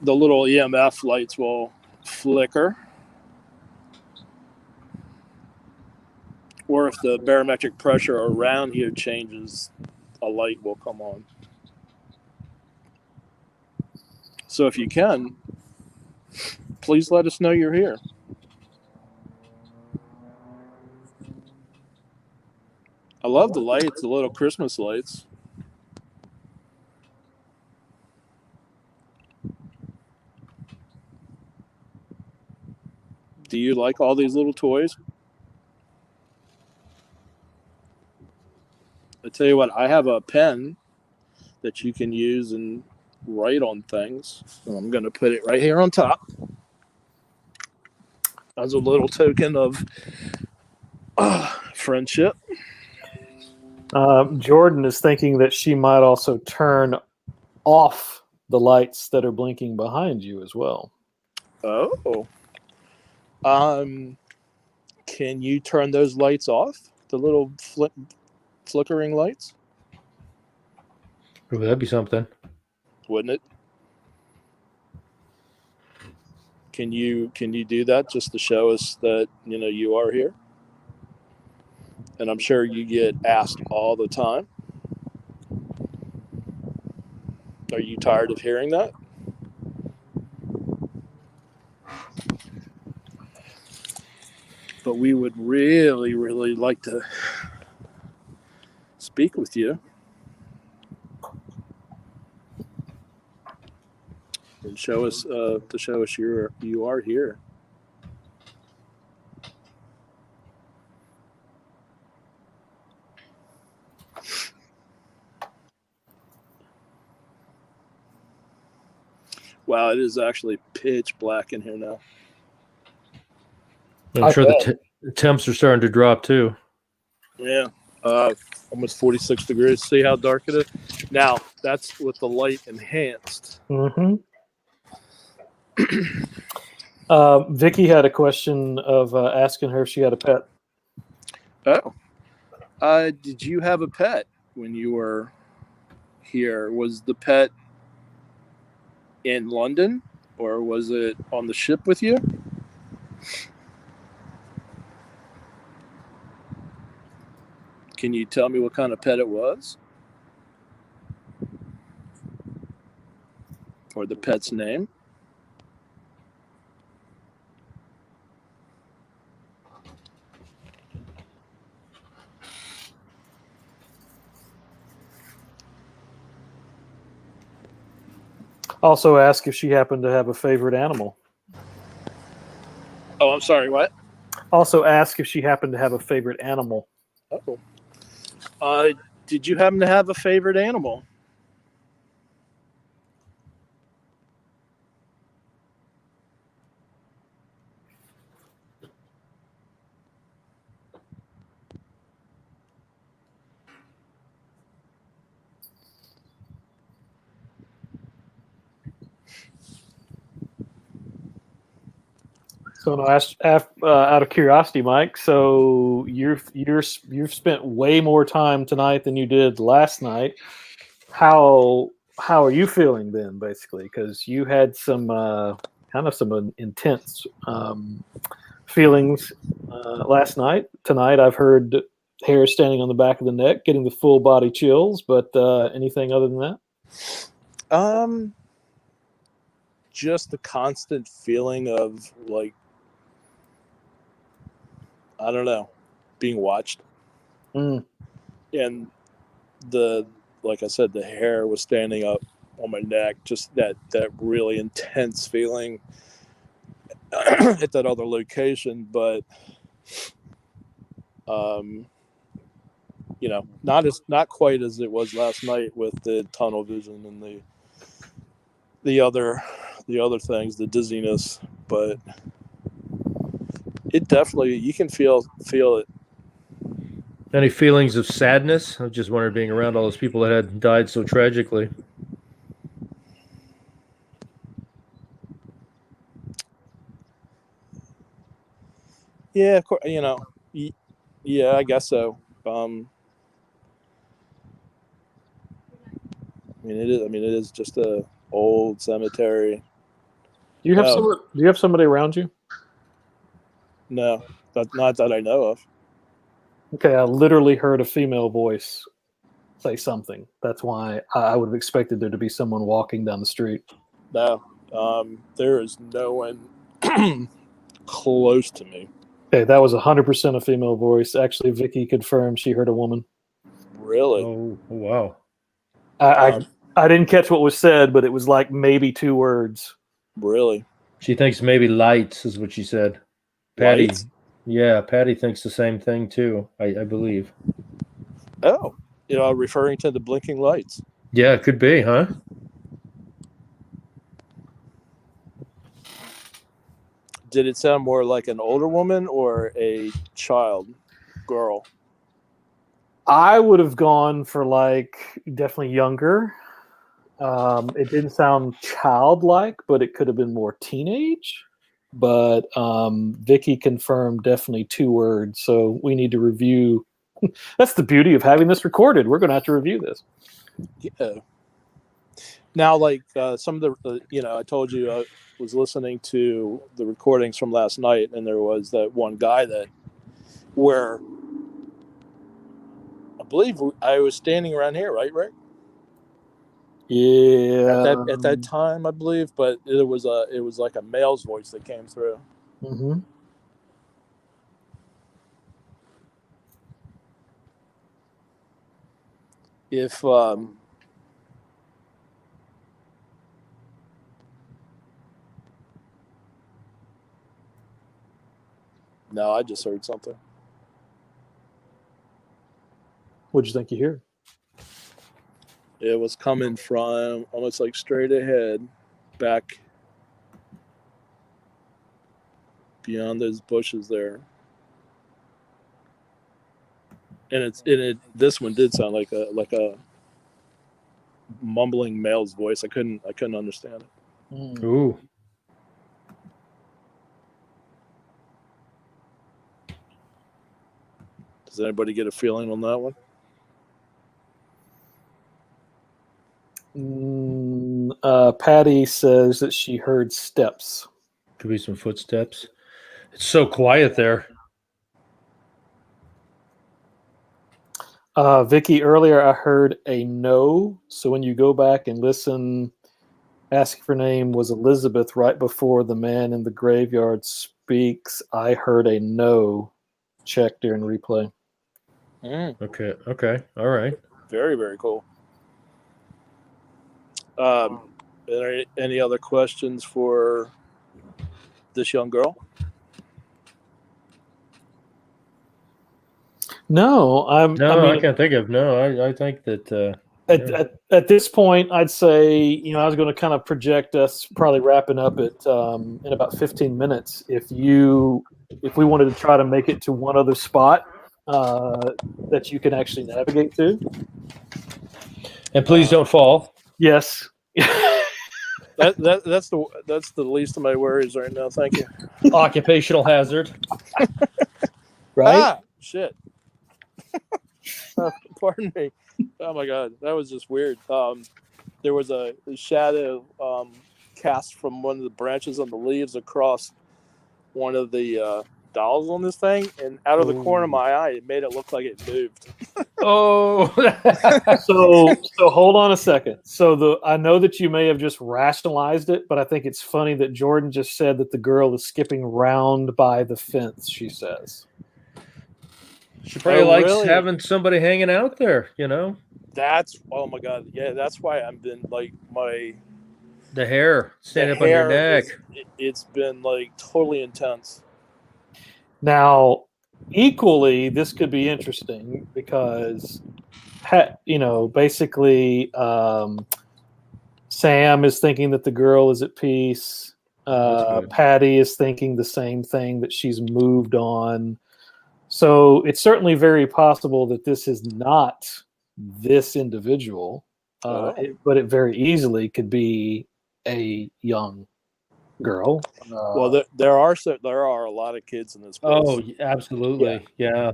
little EMF lights will flicker. Or if the barometric pressure around here changes, a light will come on. So if you can, please let us know you're here. I love the lights, the little Christmas lights. Do you like all these little toys? I tell you what, I have a pen that you can use and write on things. And I'm going to put it right here on top as a little token of friendship. Jordan is thinking that she might also turn off the lights that are blinking behind you as well. Oh. Can you turn those lights off? The little flickering lights? Ooh, that'd be something. Wouldn't it? Can you do that just to show us that you are here? And I'm sure you get asked all the time. Are you tired of hearing that? But we would really, really like to speak with you and show us you are here. Wow, it is actually pitch black in here now. I'm sure the temps are starting to drop too. Yeah, almost 46 degrees. See how dark it is? Now, that's with the light enhanced. Mm-hmm. Vicky had a question of asking her if she had a pet. Oh. Did you have a pet when you were here? Was the pet in London or was it on the ship with you? Can you tell me what kind of pet it was? Or the pet's name? Also ask if she happened to have a favorite animal. Oh, I'm sorry, what? Also ask if she happened to have a favorite animal. Oh. Did you happen to have a favorite animal? So no, out of curiosity, Mike. So you've spent way more time tonight than you did last night. How are you feeling then, basically? Because you had some kind of some intense feelings last night. Tonight, I've heard hair standing on the back of the neck, getting the full body chills. But anything other than that? Just the constant feeling of like, I don't know, being watched. Mm. And like I said, the hair was standing up on my neck, just that really intense feeling at that other location. But, not quite as it was last night with the tunnel vision and the other things, the dizziness, but it definitely, you can feel it. Any feelings of sadness? I just wondered, being around all those people that had died so tragically. Yeah, of course, yeah, I guess so. It is just a old cemetery. Do you have somebody around you? No, not that I know of. Okay, I literally heard a female voice say something. That's why I would have expected there to be someone walking down the street. No, there is no one close to me. Okay, that was 100% a female voice. Actually, Vicky confirmed she heard a woman. Really? Oh wow. I didn't catch what was said, but it was like maybe 2 words. Really? She thinks maybe lights is what she said. Patty. Lights? Yeah, Patty thinks the same thing too, I believe. Oh, referring to the blinking lights. Yeah, it could be, huh? Did it sound more like an older woman or a girl? I would have gone for definitely younger. It didn't sound childlike, but it could have been more teenage. But Vicky confirmed definitely 2 words. So we need to review. That's the beauty of having this recorded. We're going to have to review this. Yeah. Now, some of the, I told you I was listening to the recordings from last night, and there was that one guy where I believe I was standing around here, right, Rick? Yeah. At that time, I believe, but it was like a male's voice that came through. Mm-hmm. If no, I just heard something. What'd you think you hear? It was coming from almost like straight ahead, back beyond those bushes there. And this one did sound like a mumbling male's voice. I couldn't understand it. Ooh. Does anybody get a feeling on that one? Patty says that she heard steps. Could be some footsteps. It's so quiet there. Vicky, earlier I heard a no. So when you go back and listen, asking for name was Elizabeth right before the man in the graveyard speaks. I heard a no. Check during replay. Okay. All right. Very, very cool. Are there any other questions for this young girl? No, I can't think of. No, I think that at this point, I'd say, I was going to kind of project us probably wrapping up at in about 15 minutes. If we wanted to try to make it to one other spot that you can actually navigate to. And please don't fall. Yes. That's the least of my worries right now. Thank you. Occupational hazard. Right? Ah, shit. Pardon me. Oh my god, that was just weird. There was a shadow cast from one of the branches on the leaves across one of the dolls on this thing, and out of the corner of my eye, it made it look like it moved. Oh. So hold on a second. So I know that you may have just rationalized it, but I think it's funny that Jordan just said that the girl is skipping round by the fence. She says. She probably Oh, likes really? having somebody hanging out there, you know? That's oh my god, yeah. That's why I've been like The hair the standing up on your hair neck. it's been like totally intense. Now, equally, this could be interesting because, basically, Sam is thinking that the girl is at peace. That's good. Patty is thinking the same thing, that she's moved on. So it's certainly very possible that this is not this individual, but it very easily could be a young girl. Well, there are a lot of kids in this place. Oh, absolutely. Yeah.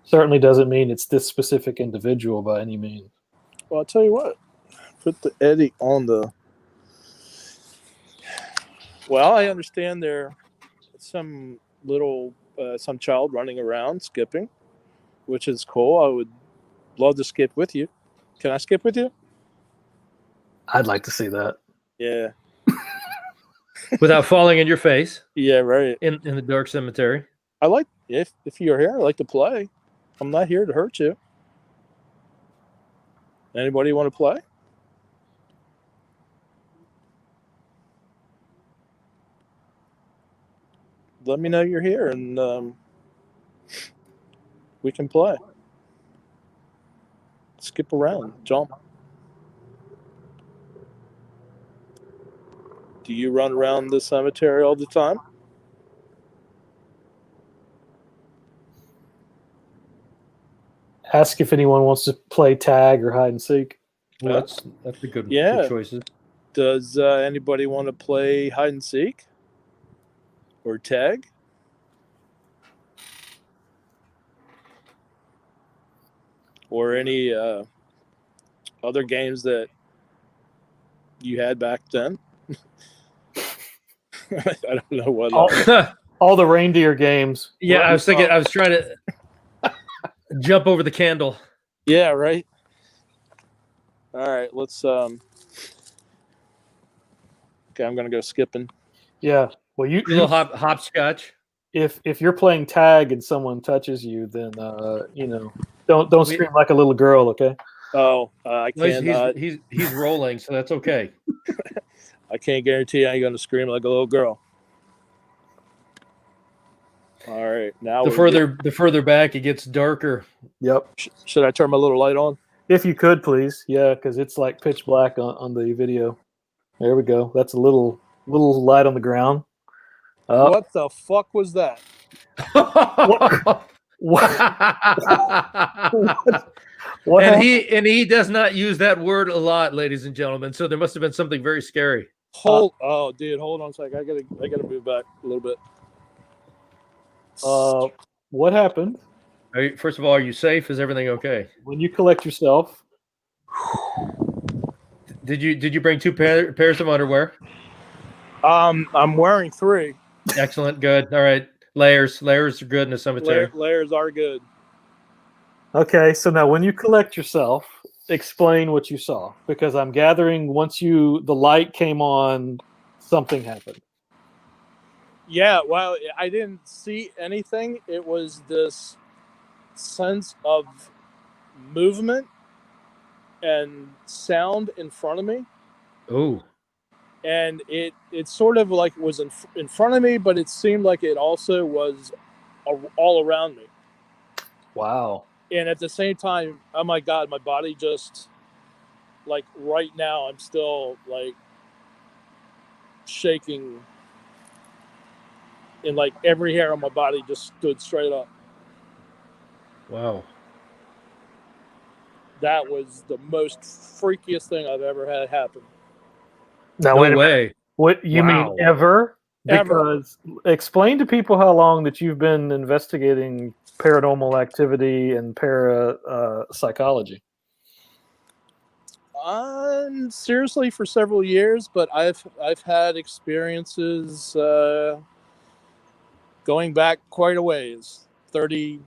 Certainly doesn't mean it's this specific individual by any means. Well, I'll tell you what. Put the Eddie on the. Well, I understand there's some some child running around skipping, which is cool. I would love to skip with you. Can I skip with you? I'd like to see that. Yeah. Without falling in your face Yeah, right. in the dark cemetery. I like if you're here, I like to play. I'm not here to hurt you. Anybody want to play? Let me know you're here, and we can play. Skip around, jump. Do you run around the cemetery all the time? Ask if anyone wants to play tag or hide and seek. Well, that's a good choices. Does anybody want to play hide and seek or tag? Or any other games that you had back then? I don't know what. All the reindeer games. Yeah, I was thinking. I was trying to jump over the candle. Yeah, right. All right, let's. Okay, I'm gonna go skipping. Yeah. Well, A little hopscotch. If you're playing tag and someone touches you, then don't scream like a little girl, okay? Oh, I can't. He's rolling, so that's okay. I can't guarantee I ain't gonna scream like a little girl. All right, now The further back it gets darker. Yep. Should I turn my little light on? If you could, please. Yeah, because it's like pitch black on the video. There we go. That's a little light on the ground. What the fuck was that? What and he does not use that word a lot, ladies and gentlemen. So there must have been something very scary. Hold on a second. I gotta move back a little bit. What happened? First of all, are you safe? Is everything okay? When you collect yourself. Did you bring two pairs of underwear? I'm wearing 3. Excellent, good. All right, layers are good in a cemetery. Layers are good. Okay, so now when you collect yourself, explain what you saw, because I'm gathering once the light came on, something happened. Yeah, well, I didn't see anything. It was this sense of movement and sound in front of me. Oh. And it sort of like was in front of me, but it seemed like it also was all around me. Wow. And at the same time, oh my God, my body just, like right now, I'm still like shaking. And like every hair on my body just stood straight up. Wow. That was the most freakiest thing I've ever had happen. Now, No wait a minute. way. What you Wow. mean ever? Ever. Because explain to people how long that you've been investigating paranormal activity and psychology. Seriously, for several years, but I've had experiences going back quite a ways, 30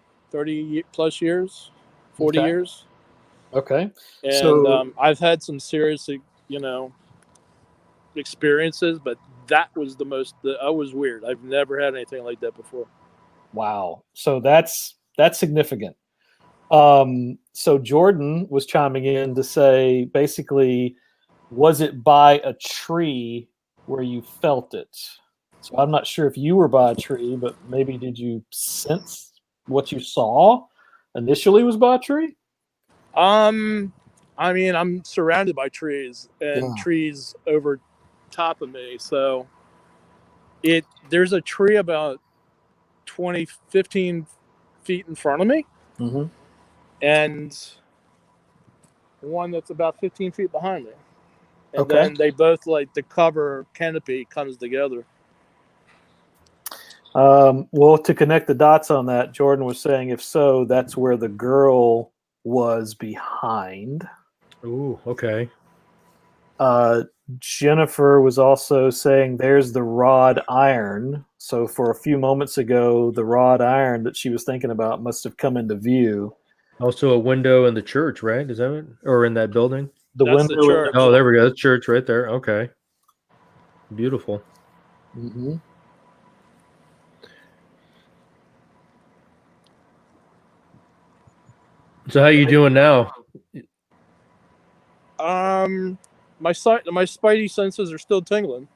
plus years, 40 Okay. years. Okay. And So- I've had some serious, experiences, but that was that was weird. I've never had anything like that before. Wow. So that's significant. So Jordan was chiming in to say, basically, was it by a tree where you felt it? So I'm not sure if you were by a tree, but maybe did you sense what you saw initially was by a tree? I mean, I'm surrounded by trees and Yeah. trees over top of me. So there's a tree about 15 feet in front of me, Mm-hmm. and one that's about 15 feet behind me. And Okay. then they both, like, the cover canopy comes together. Well, to connect the dots on that, Jordan was saying, if so, that's where the girl was behind. Ooh, okay. Jennifer was also saying there's the wrought iron. So for a few moments ago, the wrought iron that she was thinking about must have come into view. Also a window in the church, right? Is that it? Or in that building? The That's the window. church. Oh, there we go. The church right there. Okay. Beautiful. Mm-hmm. So how you doing now? My spidey senses are still tingling.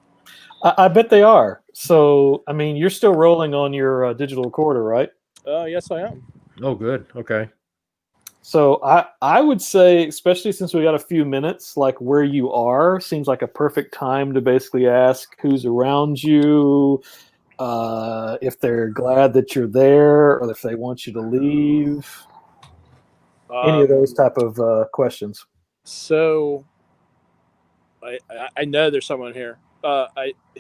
I bet they are. So, I mean, you're still rolling on your digital recorder, right? Yes, I am. Oh, good. Okay. So I would say, especially since we got a few minutes, like where you are seems like a perfect time to basically ask who's around you, if they're glad that you're there, or if they want you to leave. Any of those type of questions. So, I know there's someone here.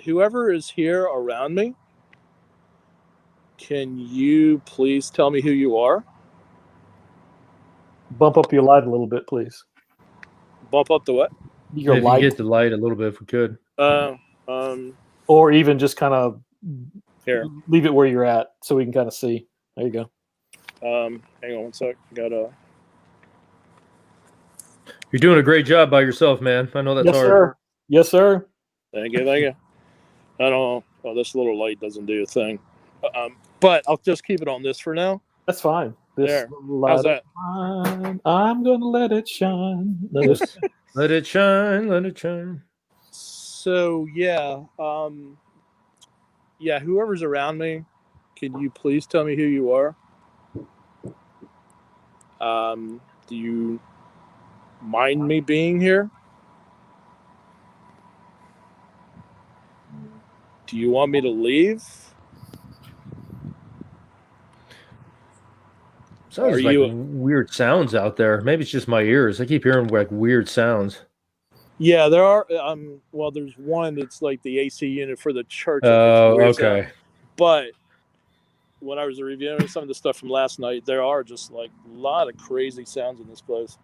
Whoever is here around me, can you please tell me who you are? Bump up your light a little bit, please. Bump up the what? Your If light, you get the light a little bit, if we could. or even just kind of Here. leave it where you're at, so we can kind of see. There you go. Hang on one sec. Gotta. You're doing a great job by yourself, man. I know that's Yes, hard. sir. Yes, sir. Thank you. I don't know. Oh, this little light doesn't do a thing. But I'll just keep it on this for now. That's fine. This There. light How's that? of mine, I'm gonna let it shine. Let it shine, let it shine. So yeah, whoever's around me, can you please tell me who you are? Do you mind me being here? Do you want me to leave? Sounds Are like you- weird sounds out there. Maybe it's just my ears. I keep hearing like weird sounds. Yeah, there are. Well, there's one that's like the AC unit for the church. that makes Oh, weird sound. okay. But when I was reviewing some of the stuff from last night, there are just like a lot of crazy sounds in this place.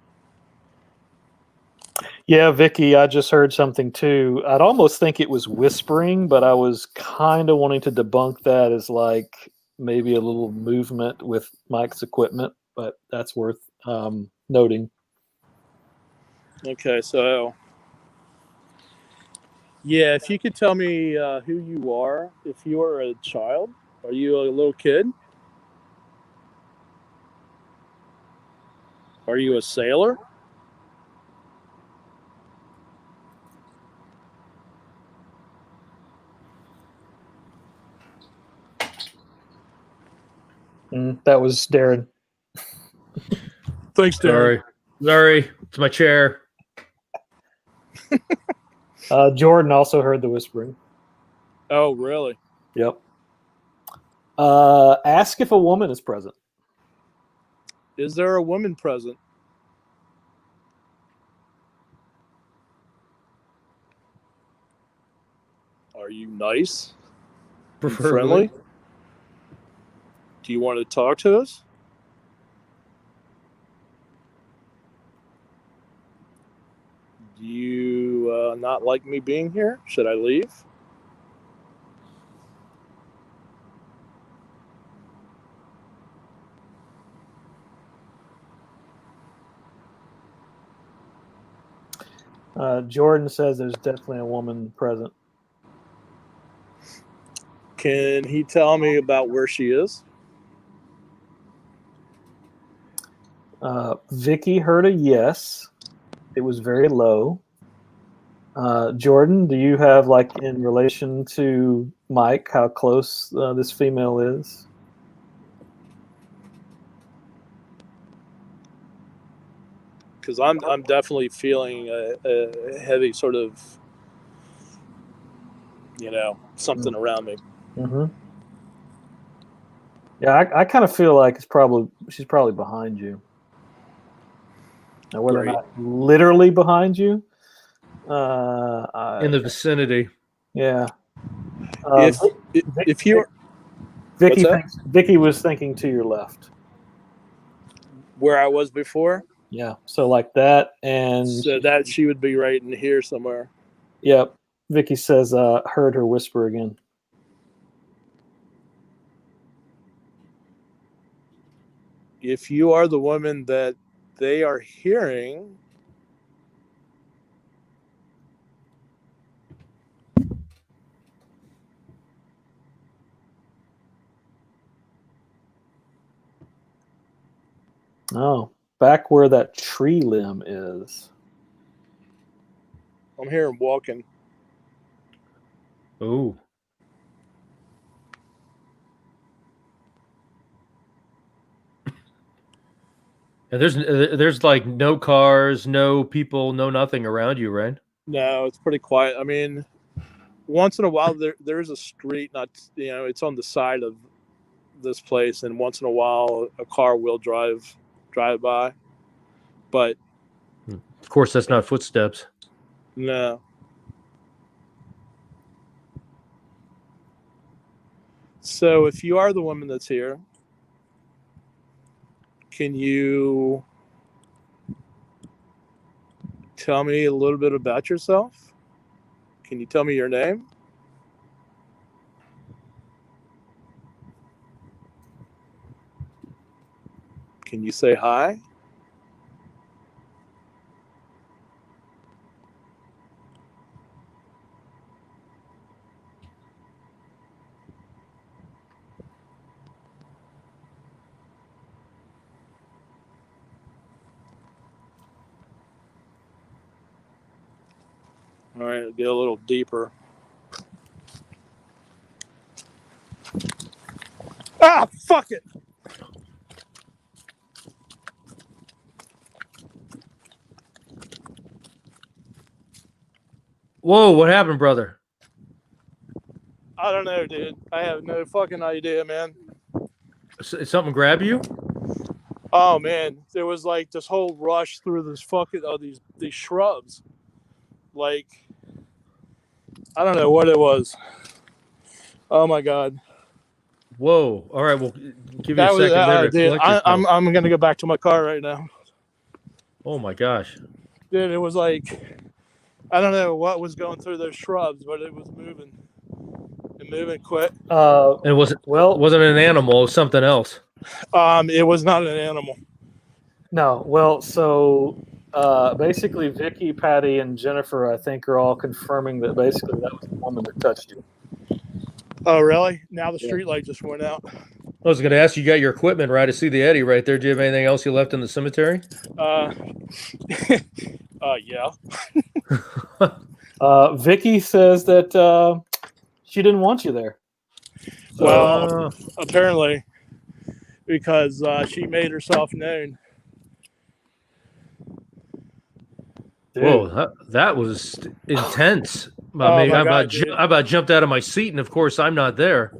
Yeah, Vicky, I just heard something too. I'd almost think it was whispering, but I was kind of wanting to debunk that as like maybe a little movement with Mike's equipment, but that's worth noting. Okay, so yeah, if you could tell me who you are, if you are a child, are you a little kid? Are you a sailor? That was Darren. Thanks, Sorry. It's my chair. Jordan also heard the whispering. Oh, really? Yep. Ask if a woman is present. Is there a woman present? Are you nice? You Preferably. friendly? Do you want to talk to us? Do you not like me being here? Should I leave? Jordan says there's definitely a woman present. Can he tell me about where she is? Vicky heard a yes. It was very low. Jordan, do you have, like, in relation to Mike, how close this female is? Because I'm definitely feeling a heavy sort of, something around me. Mm-hmm. Yeah, I kind of feel like she's probably behind you. Now, whether Great. or not literally behind you, In the vicinity. yeah. If you're Vicky, What's that? Vicky was thinking to your left. where I was before, Yeah, so like that, and so that she would be right in here somewhere. yep. Vicky says, heard her whisper again. If you are the woman that they are hearing, Oh, back where that tree limb is. I'm hearing walking. Oh. And there's like no cars, no people, no nothing around you, right? No, it's pretty quiet. I mean, once in a while there is a street, not it's on the side of this place, and once in a while a car will drive by, but Of course, that's not footsteps. no. So if you are the woman that's here, can you tell me a little bit about yourself? Can you tell me your name? Can you say hi? All right, get a little deeper. Ah, fuck it. Whoa, what happened, brother? I don't know, dude. I have no fucking idea, man. Something grab you? Oh man, there was like this whole rush through this fucking these shrubs. Like, I don't know what it was. Oh my god. Whoa. All right, well, give you That a was second there to dude. collect yourself. I'm gonna go back to my car right now, Oh my gosh. dude. It was like, I don't know what was going through those shrubs, but it was moving. And moving quick. And it wasn't an animal, it was something else. It was not an animal. No, well, so basically, Vicky, Patty, and Jennifer, I think, are all confirming that basically that was the woman that touched you. Oh really? Now the street light just went out. I was going to ask you, got your equipment right to see the Eddie right there. Do you have anything else you left in the cemetery? Yeah. Vicky says that she didn't want you there. Well, apparently, because she made herself known. Dude. Whoa, that was intense. Oh I my God, dude. I about jumped out of my seat, and of course I'm not there.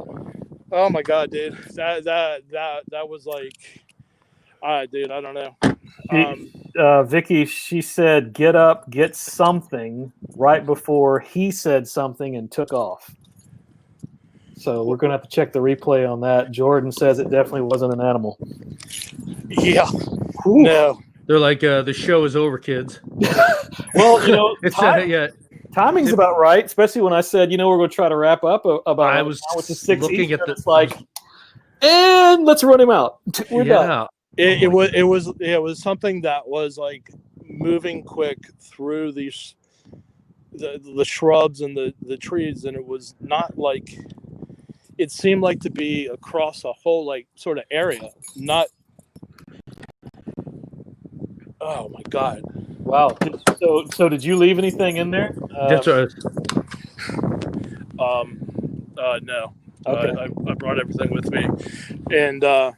Oh my god, dude. That was like, dude, I don't know. Vicky, she said, "Get up, get something," right before he said something and took off. So we're gonna have to check the replay on that. Jordan says it definitely wasn't an animal. Yeah. Whew. No. They're like, the show is over, kids. Well, you know, It's yeah. timing's about right, especially when I said, you know, we're going to try to wrap up about I right was now with the 6 looking Eastern. at the. It's like, and let's run him out. We're done. It was something that was like moving quick through these the shrubs and the trees, and it was not like it seemed like to be across a whole like sort of area, not. Oh my god! Wow. So did you leave anything in there? That's No. Okay. I brought everything with me, and to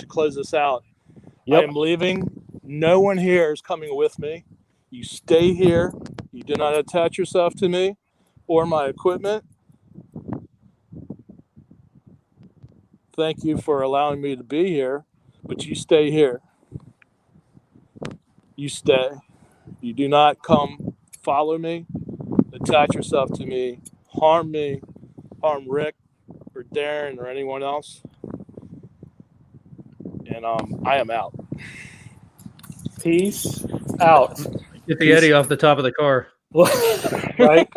close this out, Yep. I am leaving. No one here is coming with me. You stay here. You do not attach yourself to me or my equipment. Thank you for allowing me to be here, but you stay here. You stay. You do not come follow me, attach yourself to me, harm Rick or Darren or anyone else. And I am out. Peace out. Get the Eddie off the top of the car. Right?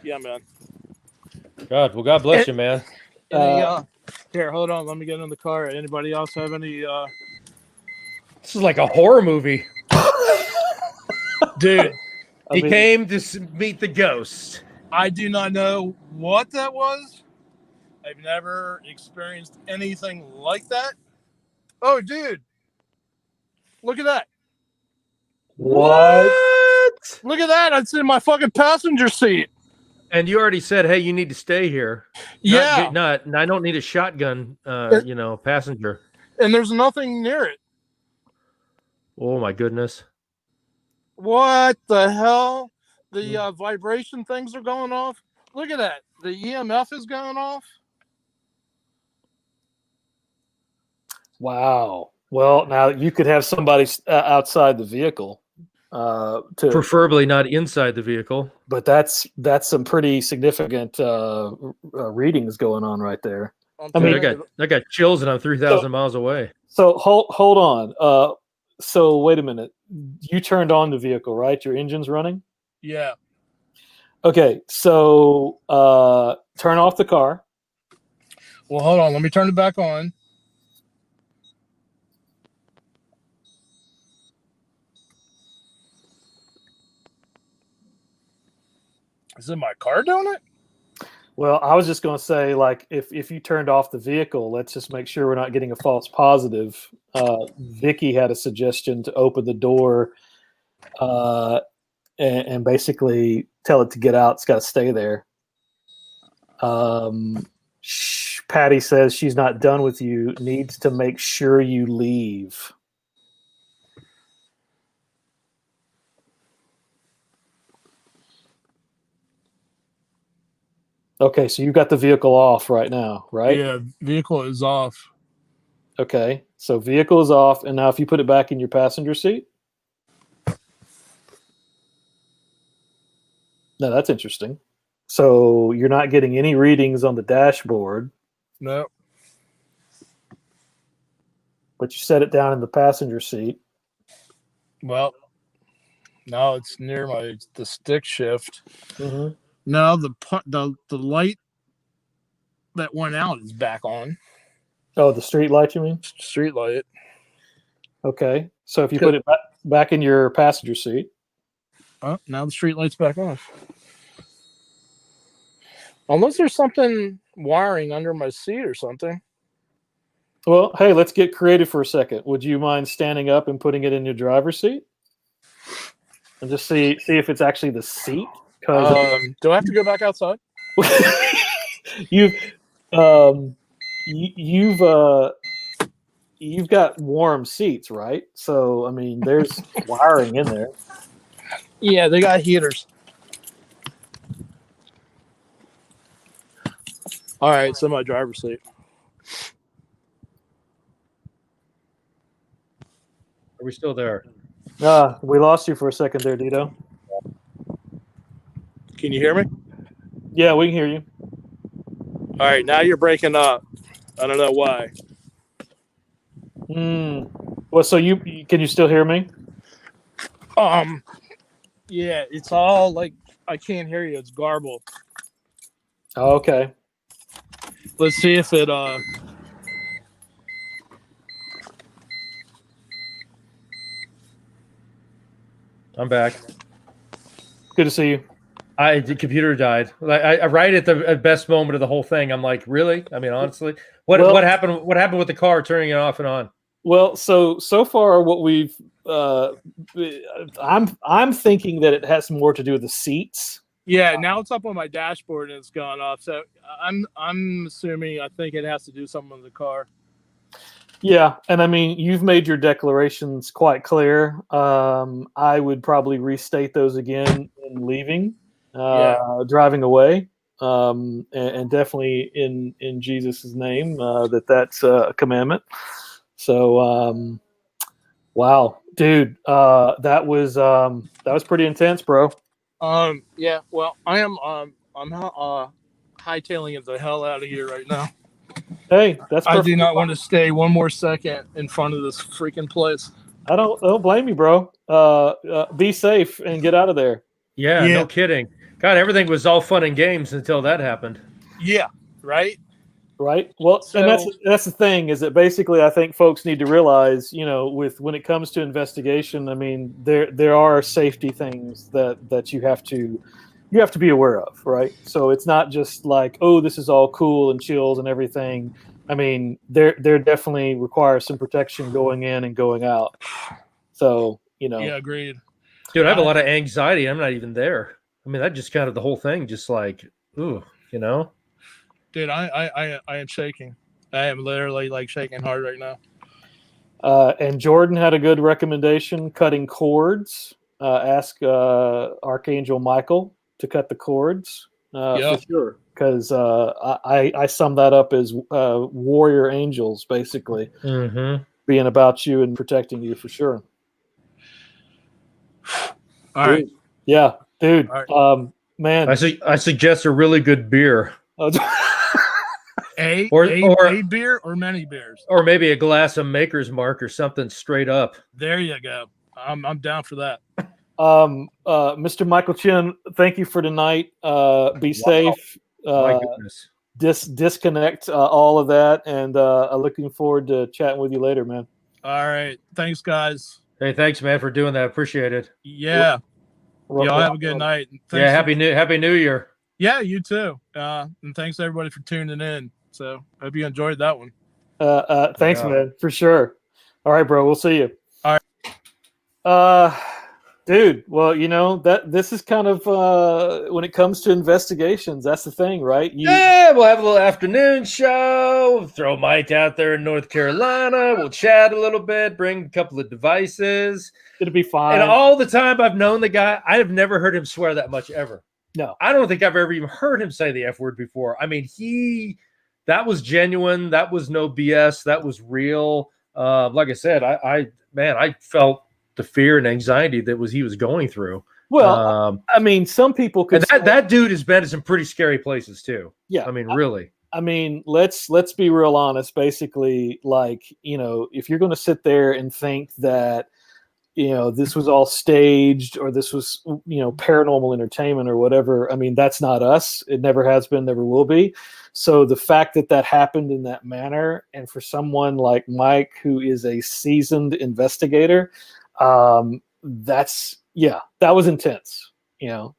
Yeah, man. God, well, God bless you, man. Here, hold on. Let me get in the car. Anybody else have any? This is like a horror movie. Dude, He came to meet the ghost. I do not know what that was. I've never experienced anything like that. Oh, dude. Look at that. What? Look at that. It's in my fucking passenger seat. And you already said, hey, you need to stay here. Yeah. I don't need a shotgun, passenger. And there's nothing near it. Oh, my goodness. What the hell? The vibration things are going off. Look at that. The EMF is going off. Wow. Well, now you could have somebody outside the vehicle, preferably not inside the vehicle. but that's some pretty significant readings going on right there. I mean, I got chills and I'm 3,000 miles away. So hold on. So wait a minute. You turned on the vehicle, right? Your engine's running? yeah. Okay. So turn off the car. Well, hold on. Let me turn it back on. Is it my car doing it? Well, I was just going to say, like, if you turned off the vehicle, let's just make sure we're not getting a false positive. Vicky had a suggestion to open the door and basically tell it to get out. It's got to stay there. Patty says she's not done with you. Needs to make sure you leave. Okay, so you've got the vehicle off right now, right? Yeah, vehicle is off. Okay, so vehicle is off, and now if you put it back in your passenger seat. No, that's interesting. So you're not getting any readings on the dashboard, No. but you set it down in the passenger seat. Well, now it's near the stick shift. Mm-hmm. Now the light that went out is back on. Oh, the street light, you mean? Street light. Okay, so if you put it back in your passenger seat. Oh, now the street light's back off. Unless there's something wiring under my seat or something. Well, hey, let's get creative for a second. Would you mind standing up and putting it in your driver's seat? And just see if it's actually the seat? Do I have to go back outside? You've got warm seats, right? So I mean, there's wiring in there. Yeah, they got heaters. All right, it's in my driver's seat. we still there? We lost you for a second there, Dito. Can you hear me? Yeah, we can hear you. All right, now you're breaking up. I don't know why. Well, so can you still hear me? Yeah, it's all like I can't hear you. It's garbled. Oh, okay. Let's see if it I'm back. Good to see you. The computer died. Like I right at the best moment of the whole thing. I'm like, really? I mean, honestly, what happened? What happened with the car turning it off and on? Well, so far what we've I'm thinking that it has more to do with the seats. Yeah, now it's up on my dashboard and it's gone off. So I'm assuming I think it has to do something with the car. Yeah, and I mean you've made your declarations quite clear. I would probably restate those again in leaving, driving away, and definitely in Jesus' name that's a commandment. So, wow, dude, that was pretty intense, bro. Yeah. Well, I'm hightailing it the hell out of here right now. Hey, that's I do perfectly not fine. want to stay one more second in front of this freaking place. I don't blame you, bro. Be safe and get out of there. Yeah, no kidding. God, everything was all fun and games until that happened. Yeah, right. Right. Well, So- and that's the thing is that basically I think folks need to realize, when it comes to investigation, I mean, there are safety things that you have to be aware of, right? So it's not just like, oh, this is all cool and chills and everything. I mean, there definitely requires some protection going in and going out. So, Yeah, agreed. Dude, I have a lot of anxiety. I'm not even there. I mean, that just kind of the whole thing, just like, ooh, Dude, I am shaking. I am literally like shaking hard right now. And Jordan had a good recommendation, cutting cords. Ask Archangel Michael to cut the cords for sure. Because I sum that up as warrior angels, basically, being about you and protecting you for sure. All right. Yeah, dude. All right. Man. I suggest a really good beer. A beer or many beers, or maybe a glass of Maker's Mark or something straight up. There you go. I'm down for that. Mr. Michael Chin, thank you for tonight. Be safe. My goodness. Disconnect all of that, and looking forward to chatting with you later, man. All right. Thanks, guys. Hey, thanks, man, for doing that. Appreciate it. Yeah. Y'all have a good night. Yeah, happy New Year. Yeah, you too. And thanks everybody for tuning in. So I hope you enjoyed that one. Thanks, man, for sure. All right, bro. We'll see you. All right. Dude, well, that this is kind of when it comes to investigations, that's the thing, right? Yeah, we'll have a little afternoon show. We'll throw Mike out there in North Carolina. We'll chat a little bit, bring a couple of devices. It'll be fine. And all the time I've known the guy, I have never heard him swear that much ever. No. I don't think I've ever even heard him say the F word before. I mean, that was genuine. That was no BS. That was real. Like I said, I felt the fear and anxiety he was going through. Well, I mean, some people could. And that dude has been to some pretty scary places too. Yeah, I mean, really. I mean, let's be real honest. Basically, like, if you're going to sit there and think that, this was all staged or this was, paranormal entertainment or whatever, I mean, that's not us. It never has been, never will be. So the fact that happened in that manner, and for someone like Mike, who is a seasoned investigator, that was intense,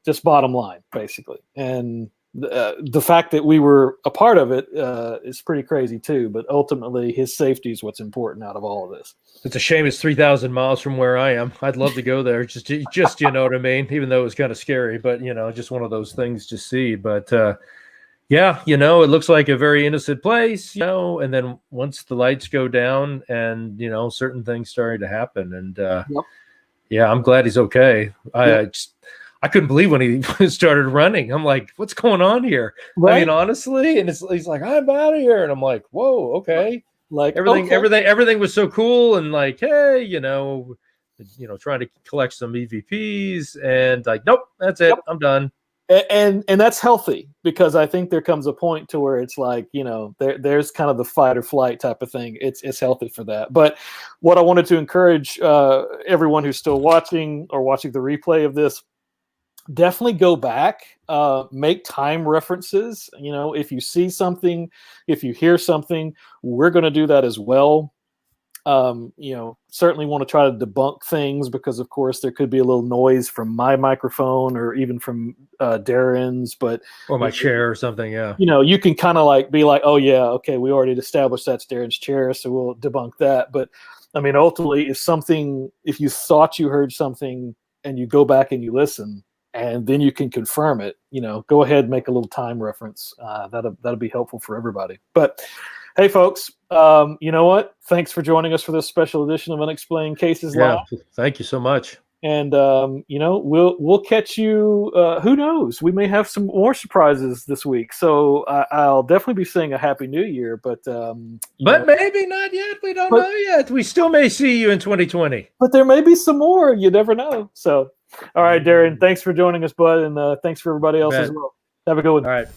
just bottom line, basically. And the fact that we were a part of it is pretty crazy too, but ultimately his safety is what's important out of all of this. It's a shame it's 3,000 miles from where I am. I'd love to go there, just you know what I mean, even though it was kind of scary, but just one of those things to see. But yeah, it looks like a very innocent place, and then once the lights go down and certain things started to happen, and yeah, I'm glad he's okay. I couldn't believe when he started running. I'm like, what's going on here? Right? I mean, honestly, and he's like, I'm out of here, and I'm like, whoa, okay. Like everything was so cool, and like, hey, trying to collect some EVPs, and like, nope, that's it. Yep. I'm done. And that's healthy, because I think there comes a point to where it's like, there's kind of the fight or flight type of thing. It's healthy for that. But what I wanted to encourage everyone who's still watching or watching the replay of this, definitely go back, make time references. If you see something, if you hear something, we're going to do that as well. Certainly want to try to debunk things, because of course there could be a little noise from my microphone or even from Darren's, or my chair or something. Yeah. You can kind of like be like, oh yeah, okay, we already established that's Darren's chair, so we'll debunk that. But I mean, ultimately, if you thought you heard something and you go back and you listen, and then you can confirm it, go ahead and make a little time reference. That'll be helpful for everybody. But hey, folks, you know what? Thanks for joining us for this special edition of Unexplained Cases Live. Thank you so much. And we'll catch you. Who knows? We may have some more surprises this week. So I'll definitely be saying a Happy New Year. But maybe not yet. We don't know yet. We still may see you in 2020. But there may be some more. You never know. So, all right, Darren. Thanks for joining us, bud, and thanks for everybody else as well. Have a good one. All right.